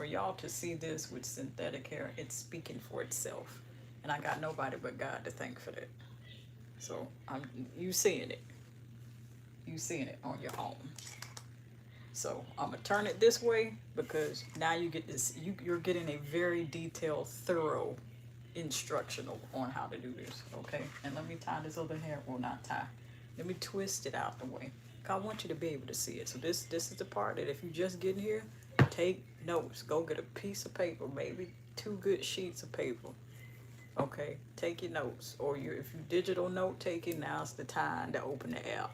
y'all to see this with synthetic hair, it's speaking for itself. And I got nobody but God to thank for that. So you seeing it. You seeing it on your own. So I'm gonna turn it this way because now you get this. You're getting a very detailed, thorough instructional on how to do this. Okay, and let me tie this other hair. Well, not tie. Let me twist it out the way. Cause I want you to be able to see it. So this is the part that if you just get in here, take notes. Go get a piece of paper, maybe 2 good sheets of paper. Okay, take your notes, or if you digital note taking, now's the time to open the app.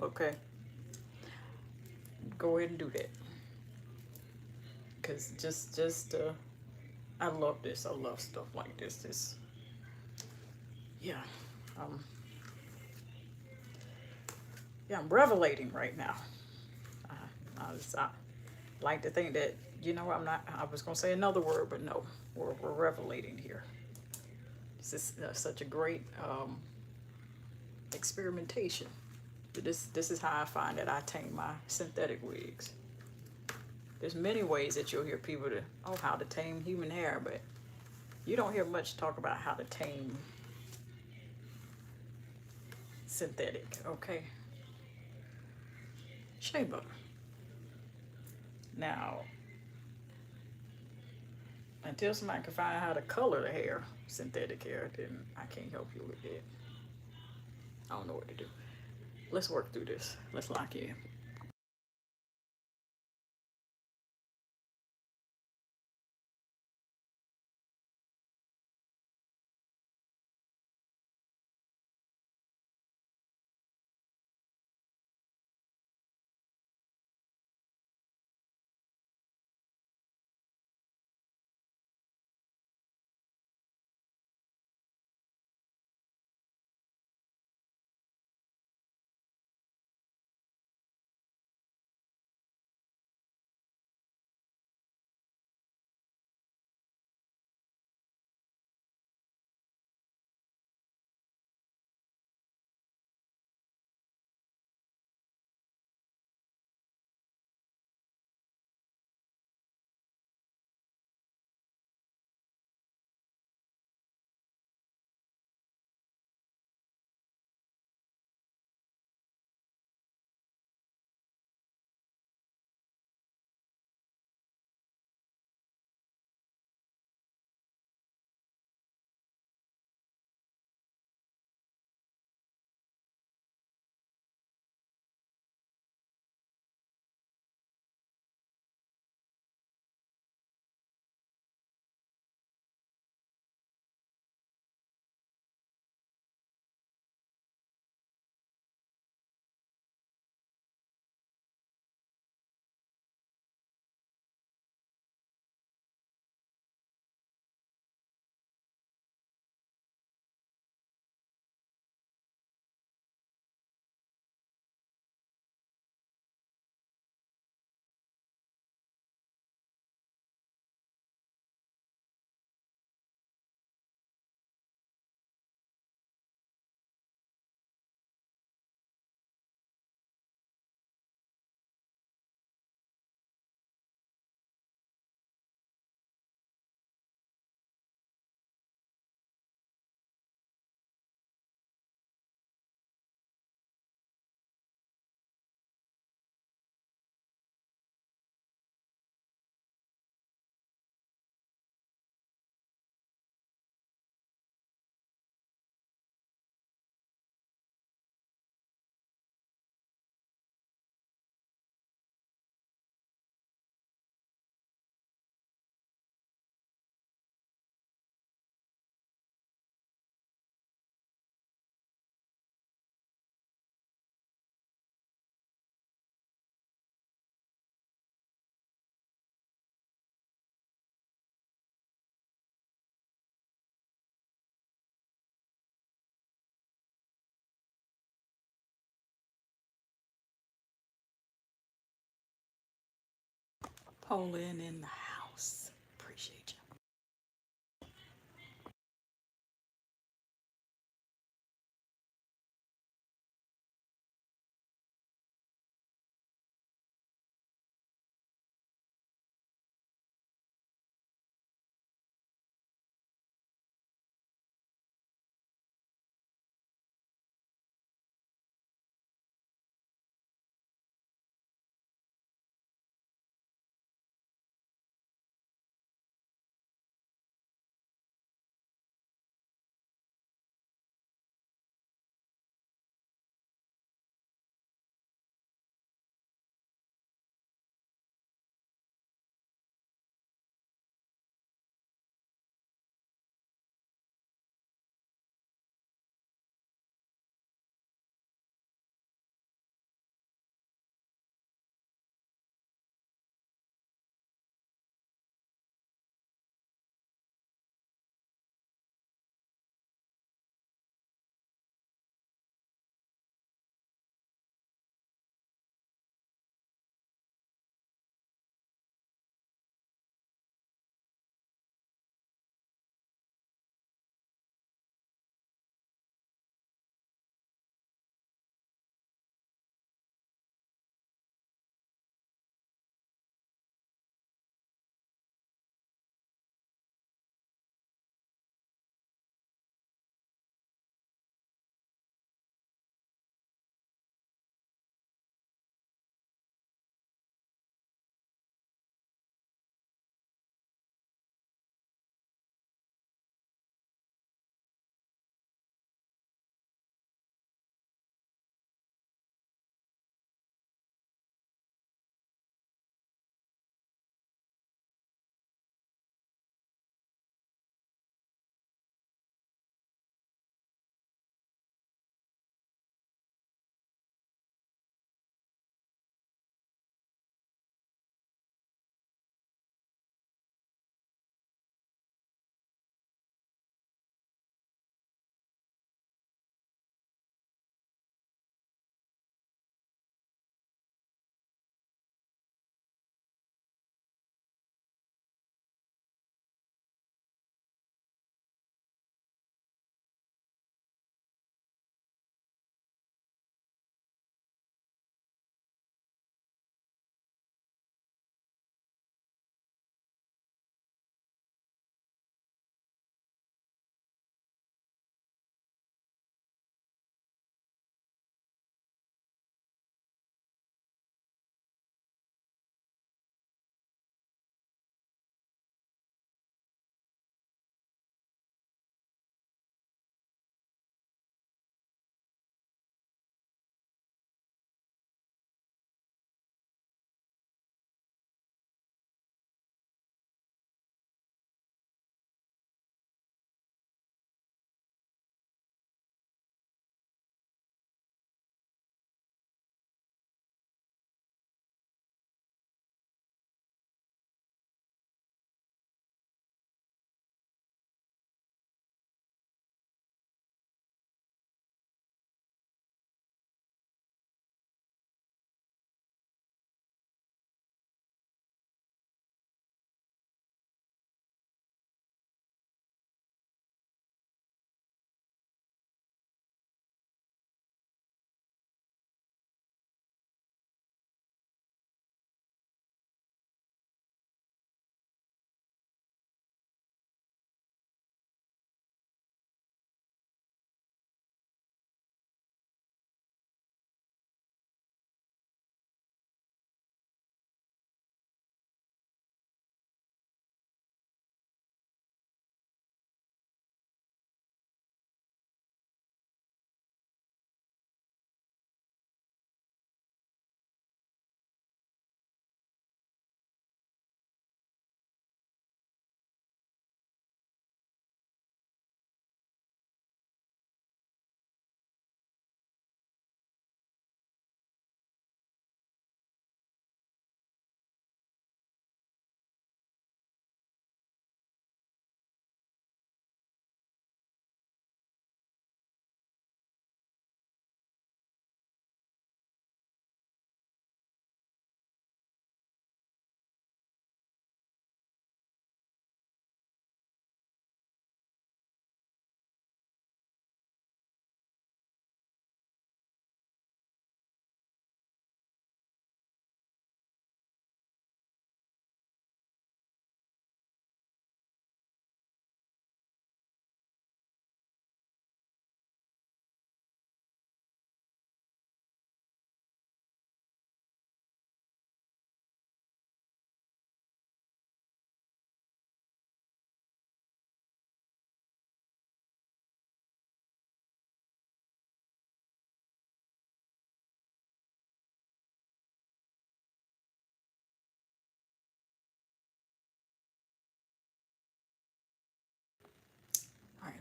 Okay, go ahead and do that. Cause I love this. I love stuff like this. Yeah, um, yeah, I'm revelating right now. I like to think that I'm not. I was gonna say another word, but no, we're revelating here. This is such a great experimentation. But this is how I find that I tame my synthetic wigs. There's many ways that you'll hear people how to tame human hair, but you don't hear much talk about how to tame synthetic. Okay, shea butter. Now, until somebody can find out how to color the hair, synthetic hair, then I can't help you with it. I don't know what to do. Let's work through this. Let's lock in. Poland in the house. Appreciate you.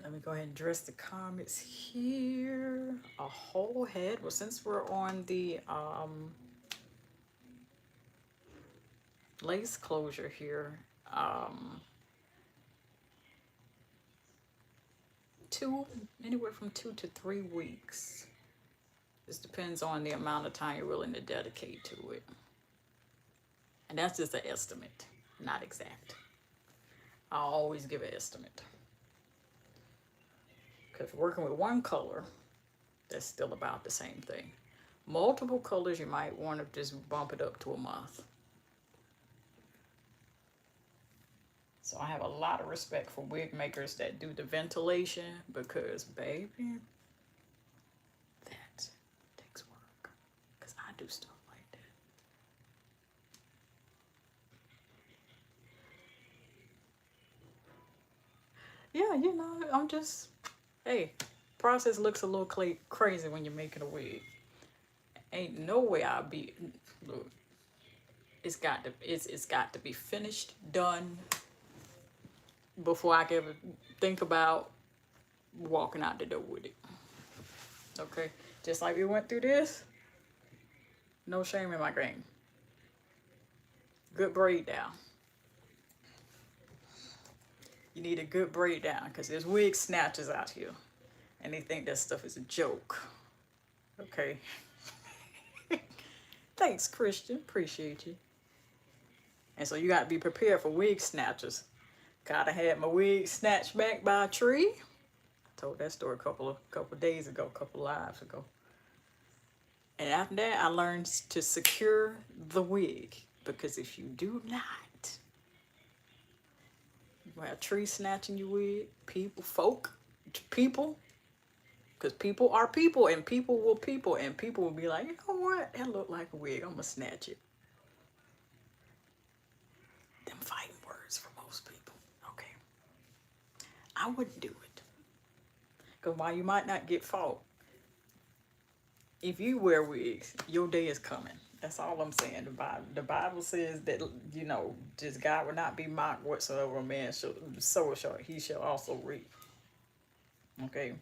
Let me go ahead and address the comments here. A whole head. Well, since we're on the lace closure here, anywhere from 2 to 3 weeks. This depends on the amount of time you're willing to dedicate to it. And that's just an estimate, not exact. I always give an estimate. Because working with one color, that's still about the same thing. Multiple colors, you might want to just bump it up to a month. So I have a lot of respect for wig makers that do the ventilation, because baby, that takes work. Because I do stuff like that. Yeah, you know, I'm just, hey, process looks a little crazy when you're making a wig. Ain't no way I'll be, look, it's got to be finished, done, before I can ever think about walking out the door with it. Okay, just like we went through this, no shame in my game. Good braid down. You need a good braid down, because there's wig snatchers out here and they think that stuff is a joke. Okay. Thanks, Christian. Appreciate you. And so you got to be prepared for wig snatchers. Gotta had my wig snatched back by a tree. I told that story a couple days ago, a couple lives ago. And after that, I learned to secure the wig, because if you do not, you have tree snatching your wig, people, because people are people, and people will be like, you know what, that look like a wig, I'm gonna snatch it. Them fighting words for most people. Okay, I wouldn't do it, because while you might not get fought, if you wear wigs, your day is coming. That's all I'm saying. The Bible says that, you know, just God will not be mocked. Whatsoever a man shall sow, he shall also reap. Okay.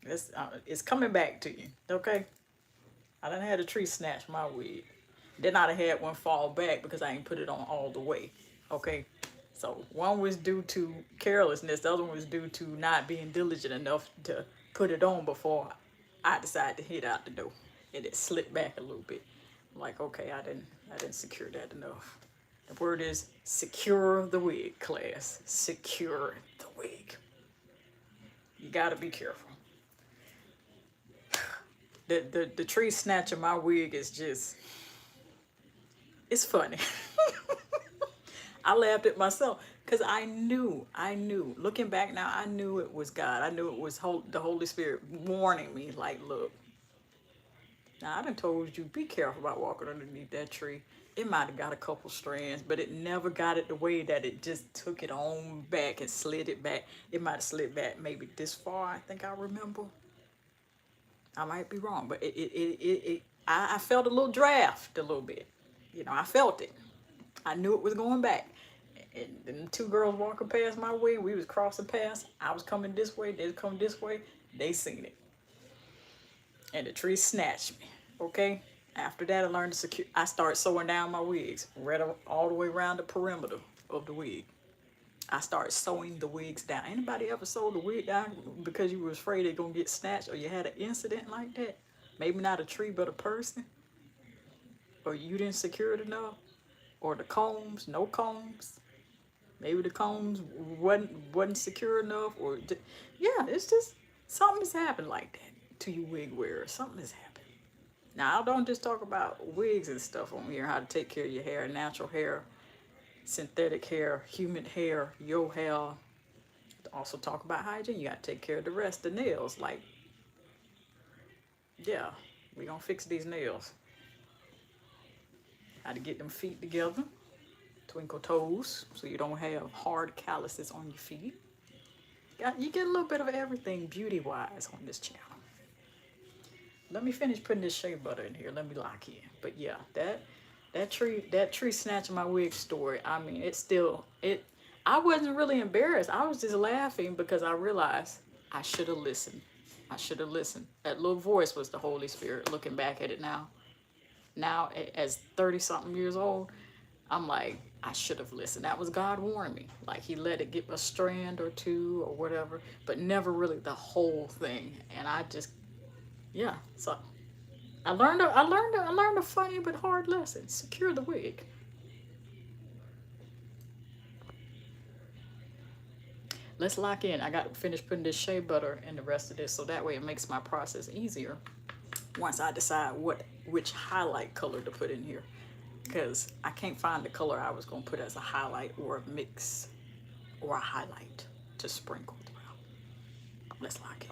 It's coming back to you. Okay. I done had a tree snatch my wig. Then I'd have had one fall back because I ain't put it on all the way. Okay. So one was due to carelessness. The other one was due to not being diligent enough to put it on before I decided to head out the door. And it slipped back a little bit. I'm like, okay, I didn't secure that enough. The word is secure the wig, class. Secure the wig. You gotta be careful. The tree snatching my wig is just, it's funny. I laughed at myself because I knew, looking back now, I knew it was God. I knew it was the Holy Spirit warning me, like, look, now I done told you, be careful about walking underneath that tree. It might have got a couple strands, but it never got it the way that it just took it on back and slid it back. It might have slid back maybe this far, I think I remember. I might be wrong, but I felt a little draft a little bit. You know, I felt it. I knew it was going back. And two girls walking past my way, we was crossing paths. I was coming this way, they was coming this way. They seen it. And the tree snatched me, okay? After that, I learned to secure. I started sewing down my wigs, right all the way around the perimeter of the wig. I started sewing the wigs down. Anybody ever sewed the wig down because you were afraid it gonna get snatched, or you had an incident like that? Maybe not a tree, but a person? Or you didn't secure it enough? Or the combs, no combs? Maybe the combs wasn't secure enough, or yeah, it's just something's happened like that to you wig wearers. Something has happened. Now I don't just talk about wigs and stuff on here, how to take care of your hair, natural hair, synthetic hair, human hair, your hair. Also talk about hygiene. You gotta take care of the rest, the nails. Like, yeah, we gonna fix these nails. How to get them feet together, twinkle toes, so you don't have hard calluses on your feet. You get a little bit of everything beauty-wise on this channel. Let me finish putting this shea butter in here. Let me lock in. But yeah, that tree snatching my wig story. I mean, I wasn't really embarrassed. I was just laughing because I realized I should have listened. I should have listened. That little voice was the Holy Spirit. Looking back at it now, as 30 something years old, I'm like, I should have listened. That was God warning me. Like he let it get a strand or two or whatever, but never really the whole thing. And I just, yeah. So I learned a funny but hard lesson. Secure the wig. Let's lock in. I got to finish putting this shea butter in the rest of this, so that way it makes my process easier once I decide which highlight color to put in here, because I can't find the color I was going to put as a highlight or a mix or a highlight to sprinkle throughout. Let's lock in.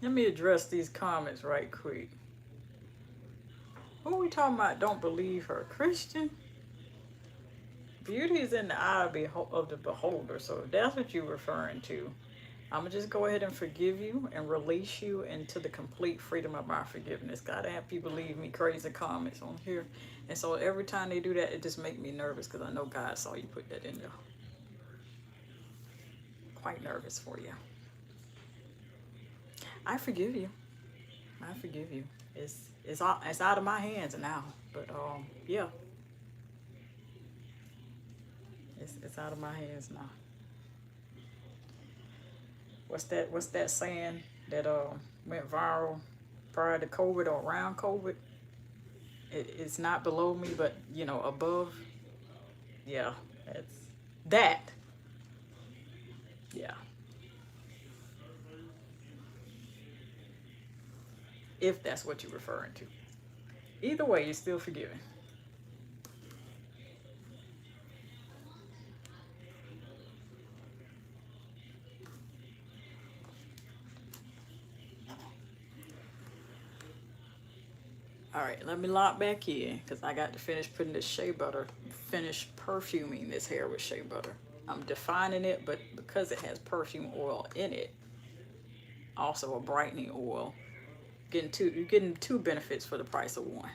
Let me address these comments right quick. Who are we talking about? Don't believe her. Christian? Beauty is in the eye of the beholder. So if that's what you're referring to, I'm going to just go ahead and forgive you and release you into the complete freedom of my forgiveness. Gotta have people leave me crazy comments on here. And so every time they do that, it just makes me nervous because I know God saw you put that in there. Quite nervous for you. I forgive you. I forgive you. It's out of my hands now. But yeah, it's out of my hands now. What's that saying that went viral prior to COVID or around COVID? It's not below me, but above. Yeah, it's that. Yeah, if that's what you're referring to. Either way, you're still forgiven. All right, let me lock back in because I got to finish putting this shea butter, finish perfuming this hair with shea butter. I'm defining it, but because it has perfume oil in it, also a brightening oil, you're getting two benefits for the price of one.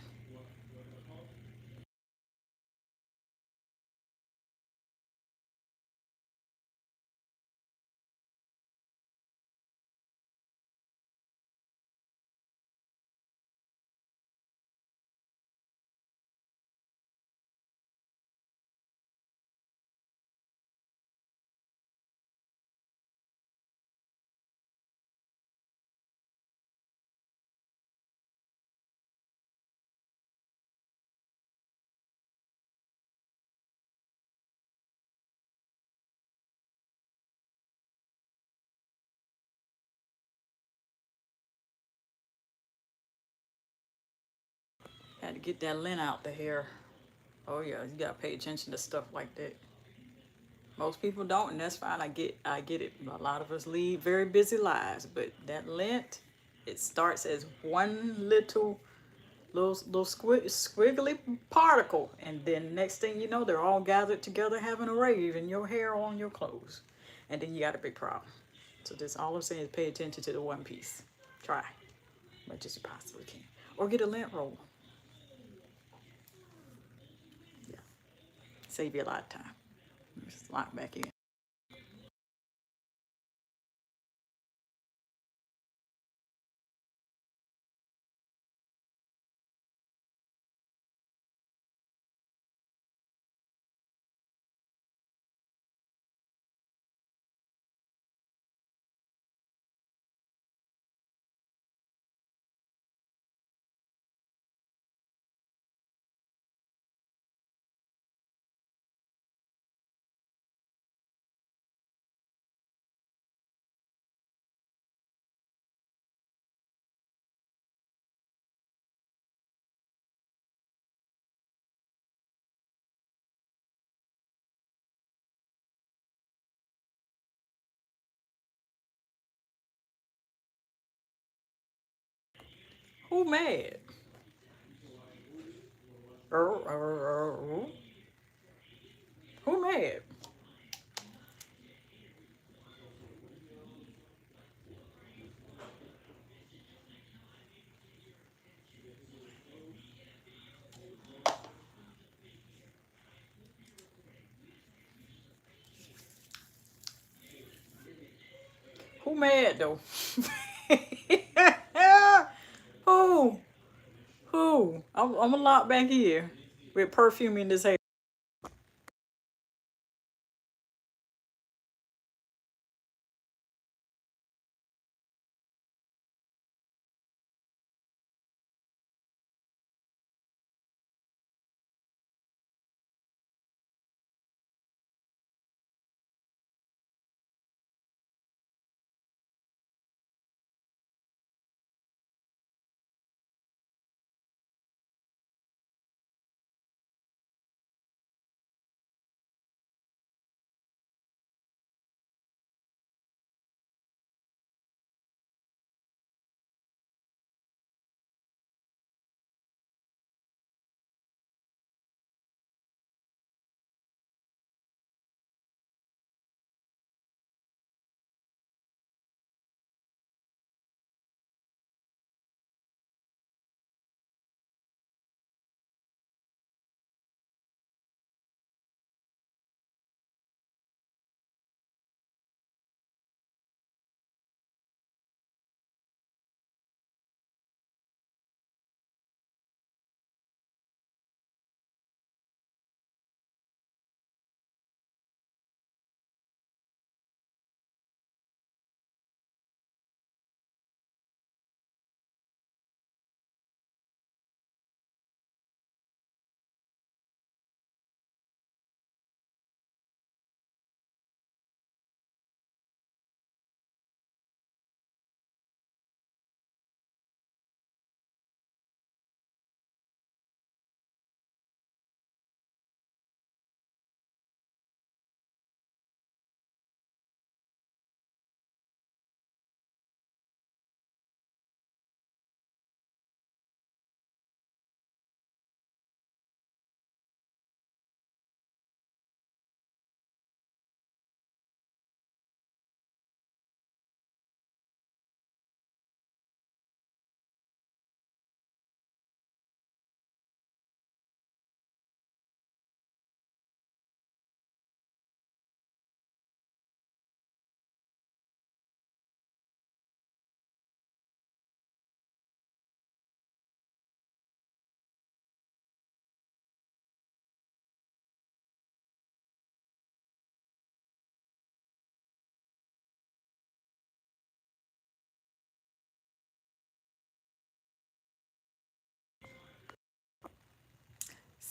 Had to get that lint out the hair. Oh yeah, you gotta pay attention to stuff like that. Most people don't, and that's fine. I get it. A lot of us lead very busy lives, but that lint, it starts as one little squiggly particle, and then next thing you know, they're all gathered together having a rave in your hair or on your clothes, and then you got a big problem. So just all I'm saying is pay attention to the one piece. Try much as you possibly can, or get a lint roller. Yeah, save you a lot of time. Just lock back in. Who mad? Er, er, er, who mad? Who mad though? Who? Who? I'm gonna lock back here with perfume in this hair.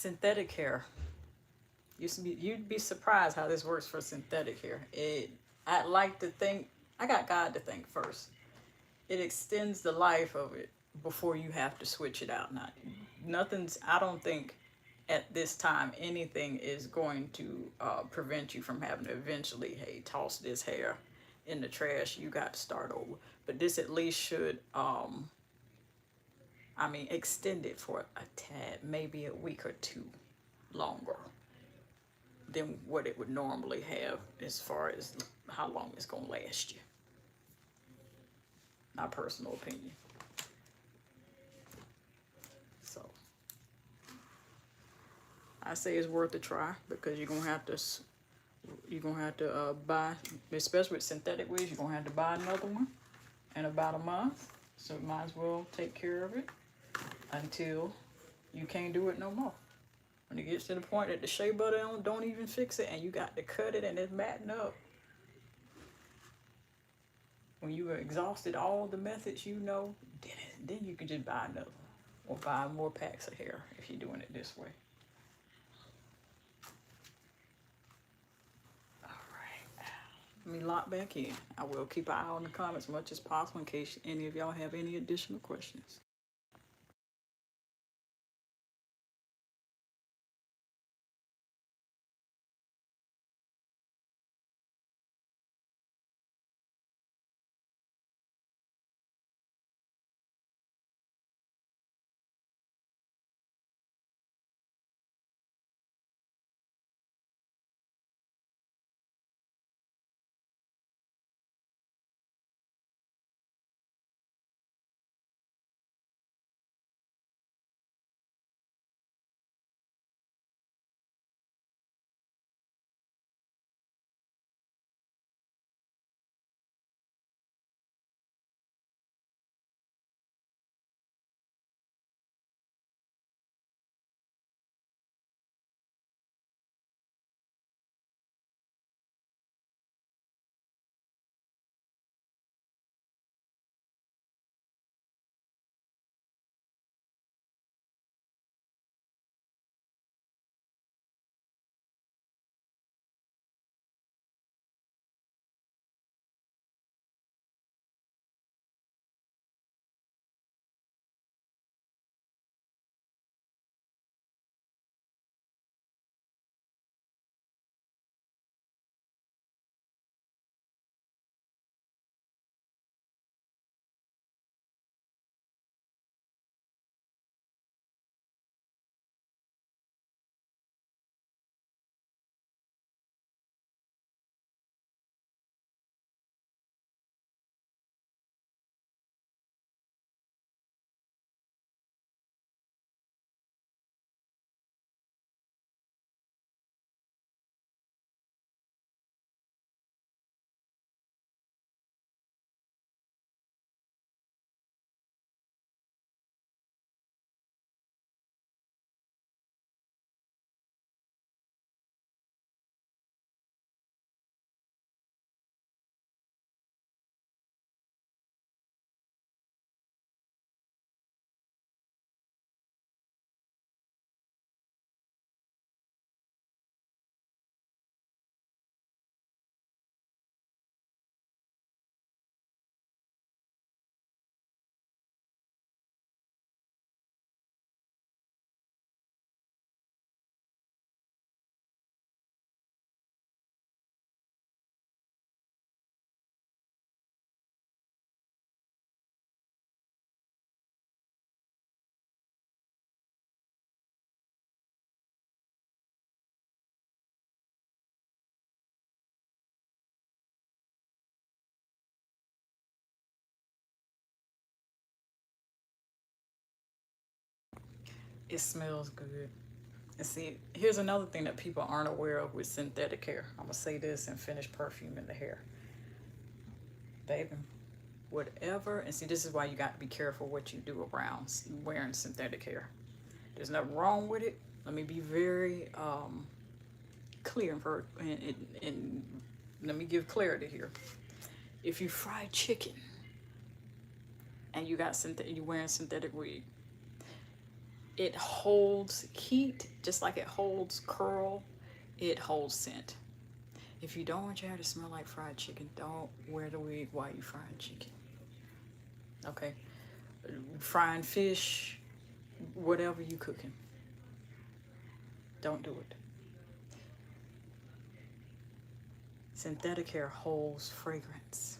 synthetic hair. You'd be surprised how this works for synthetic hair. I'd like to think, I got God to thank first. It extends the life of it before you have to switch it out. Now, I don't think at this time anything is going to prevent you from having to eventually, hey, toss this hair in the trash. You got to start over. But this at least should, extend it for a tad, maybe a week or two longer than what it would normally have as far as how long it's going to last you. My personal opinion. So I say it's worth a try because you're gonna have to buy, especially with synthetic wigs, you're gonna have to buy another one in about a month. So you might as well take care of it until you can't do it no more. When it gets to the point that the shea butter don't even fix it and you got to cut it and it's matting up. When you have exhausted all the methods you know, then you can just buy another one or buy more packs of hair if you're doing it this way. All right, let me lock back in. I will keep an eye on the comments as much as possible in case any of y'all have any additional questions. It smells good. And see, here's another thing that people aren't aware of with synthetic hair. I'm gonna say this and finish perfume in the hair. Baby, whatever, and see, this is why you got to be careful what you do around wearing synthetic hair. There's nothing wrong with it. Let me be very clear and let me give clarity here. If you fry chicken and you got you're wearing synthetic wig, It holds heat just like it holds curl. It holds scent. If you don't want your hair to smell like fried chicken, don't wear the wig while you frying chicken. Okay? Frying fish, whatever you cooking, don't do it. Synthetic hair holds fragrance.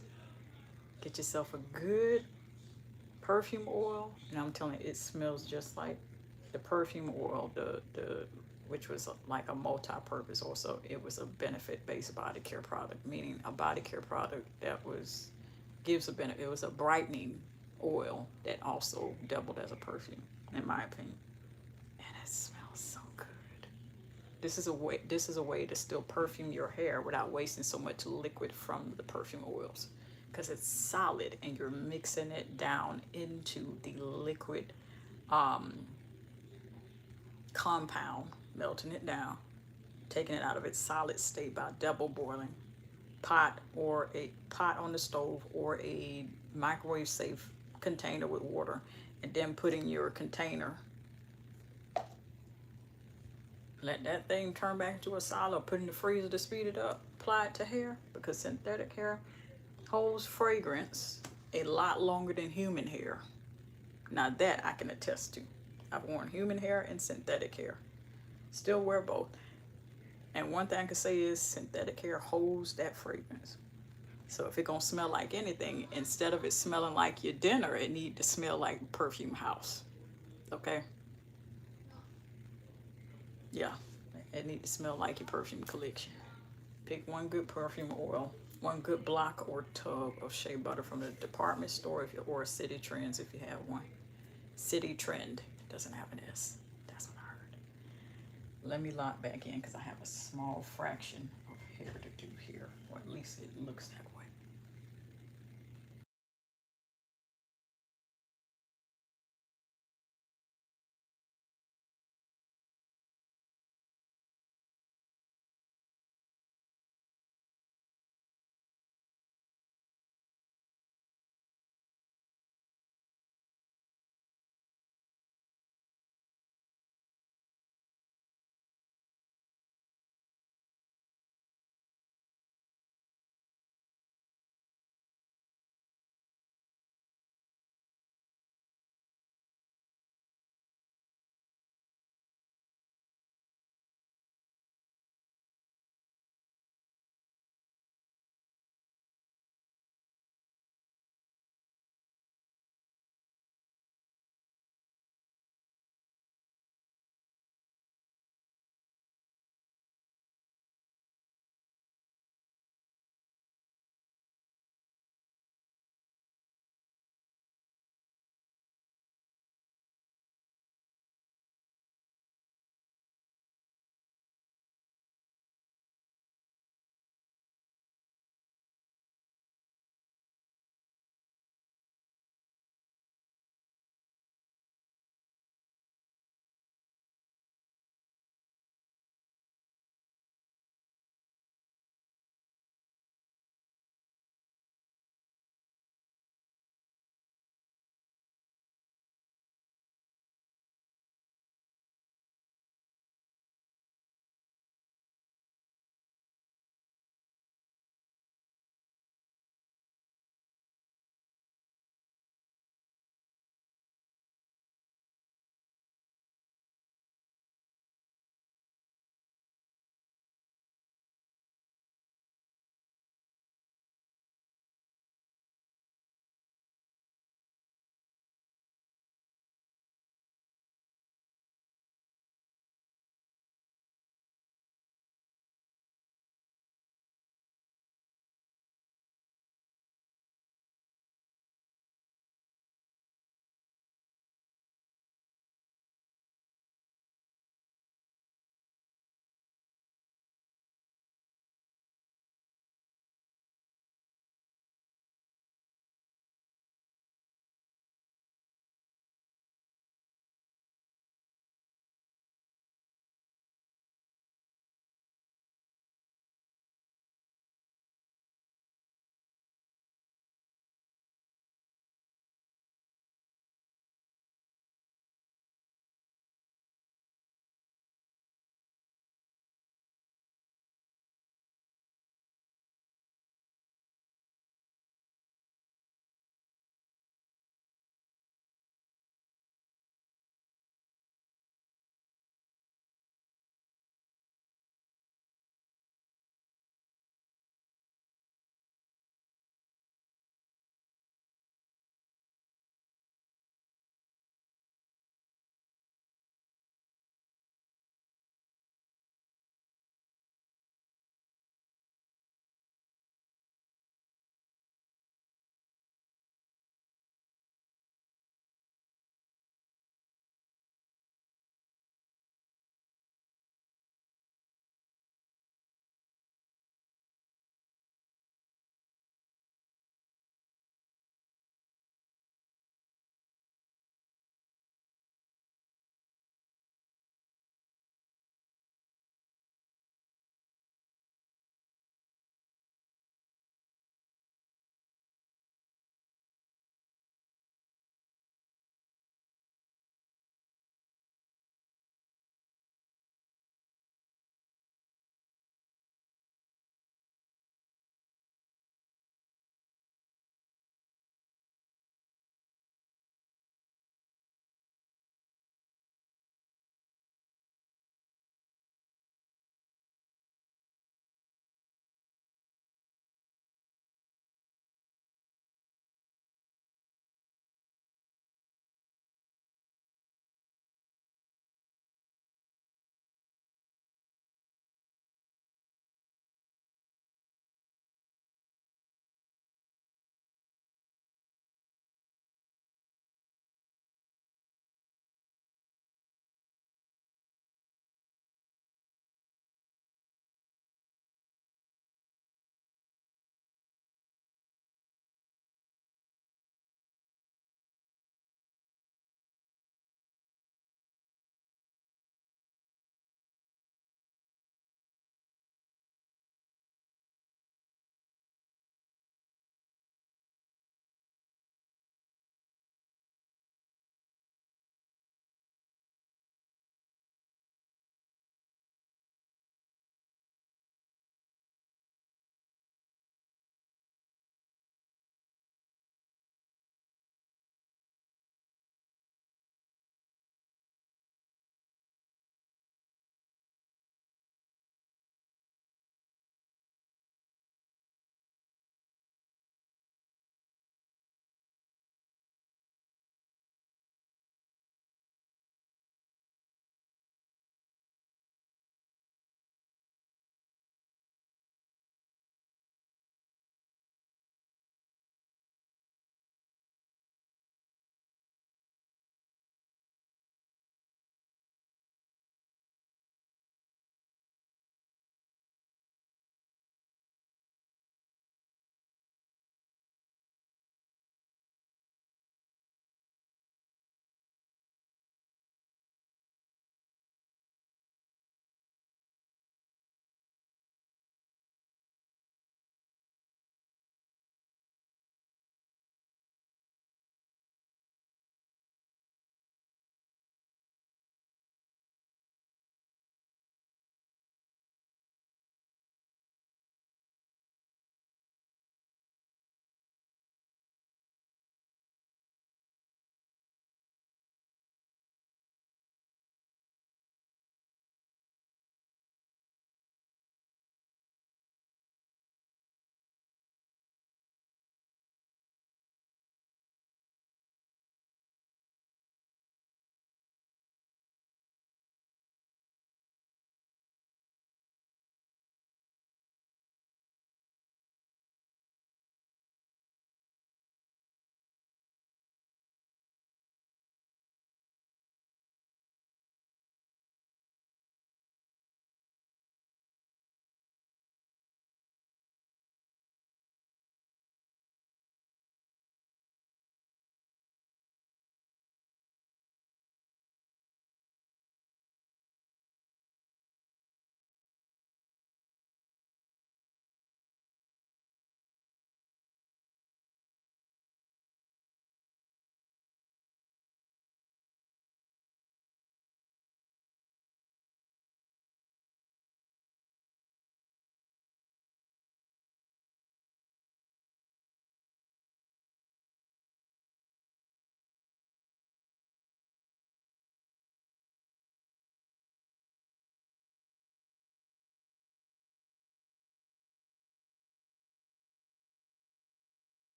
Get yourself a good perfume oil, and I'm telling you, it smells just like the perfume oil, the which was like a multi-purpose also. It was a benefit-based body care product, meaning a body care product that was gives a benefit. It was a brightening oil that also doubled as a perfume, in my opinion. And it smells so good. This is a way to still perfume your hair without wasting so much liquid from the perfume oils, because it's solid and you're mixing it down into the liquid compound, melting it down, taking it out of its solid state by double boiling pot, or a pot on the stove, or a microwave safe container with water, and then putting your container, let that thing turn back into a solid, or put in the freezer to speed it up, apply it to hair, because synthetic hair holds fragrance a lot longer than human hair. Now that I can attest to. I've worn human hair and synthetic hair. Still wear both. And one thing I can say is synthetic hair holds that fragrance. So if it's gonna smell like anything, instead of it smelling like your dinner, it need to smell like Perfume House. Okay? Yeah. It need to smell like your perfume collection. Pick one good perfume oil, one good block or tub of shea butter from the department store, or City Trends if you have one. City Trend doesn't have an S. That's what I heard. Let me lock back in because I have a small fraction of hair to do here, or at least it looks that way.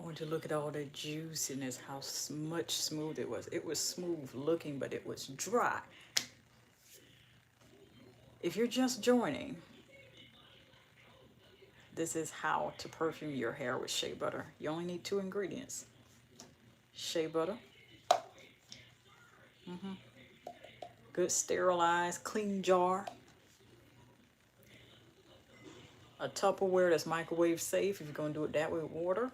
want you to look at all that juiciness, how much smooth it was. It was smooth looking, but it was dry. If you're just joining, this is how to perfume your hair with shea butter. You only need 2 ingredients. Shea butter. Good sterilized, clean jar. A Tupperware that's microwave safe if you're going to do it that way with water.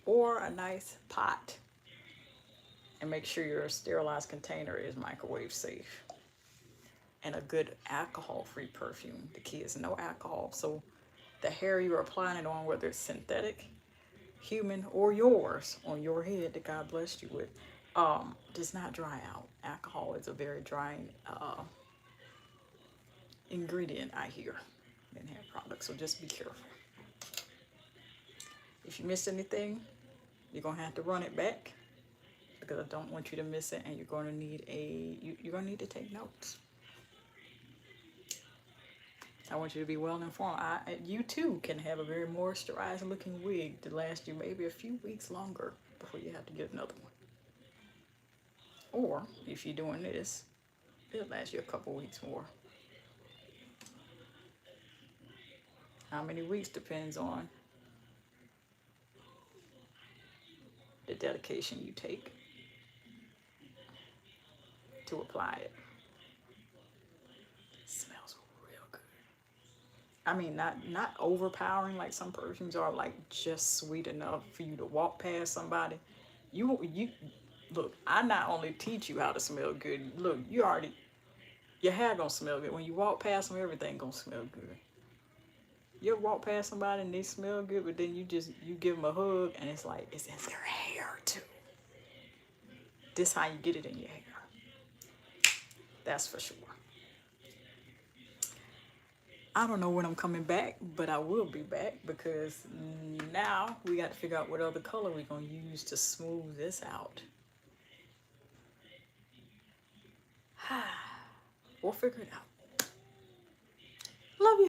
Or a nice pot. And make sure your sterilized container is microwave safe. And a good alcohol-free perfume. The key is no alcohol. So the hair you're applying it on, whether it's synthetic, human, or yours, on your head that God blessed you with, does not dry out. Alcohol is a very drying ingredient, I hear, in hair products. So just be careful. If you miss anything, you're going to have to run it back, because I don't want you to miss it, and you're going to need you're going to need to take notes. I want you to be well informed. You too can have a very moisturized looking wig to last you maybe a few weeks longer before you have to get another one. Or if you're doing this, it'll last you a couple weeks more. How many weeks depends on the dedication you take to apply it. It smells real good. I mean, not overpowering like some perfumes are, like just sweet enough for you to walk past somebody. You look, I not only teach you how to smell good, look, your hair gonna smell good. When you walk past them, everything gonna smell good. You ever walk past somebody and they smell good, but then you give them a hug and it's like, it's in their hair too. This how you get it in your hair. That's for sure. I don't know when I'm coming back, but I will be back, because now we got to figure out what other color we're going to use to smooth this out. We'll figure it out. Love you.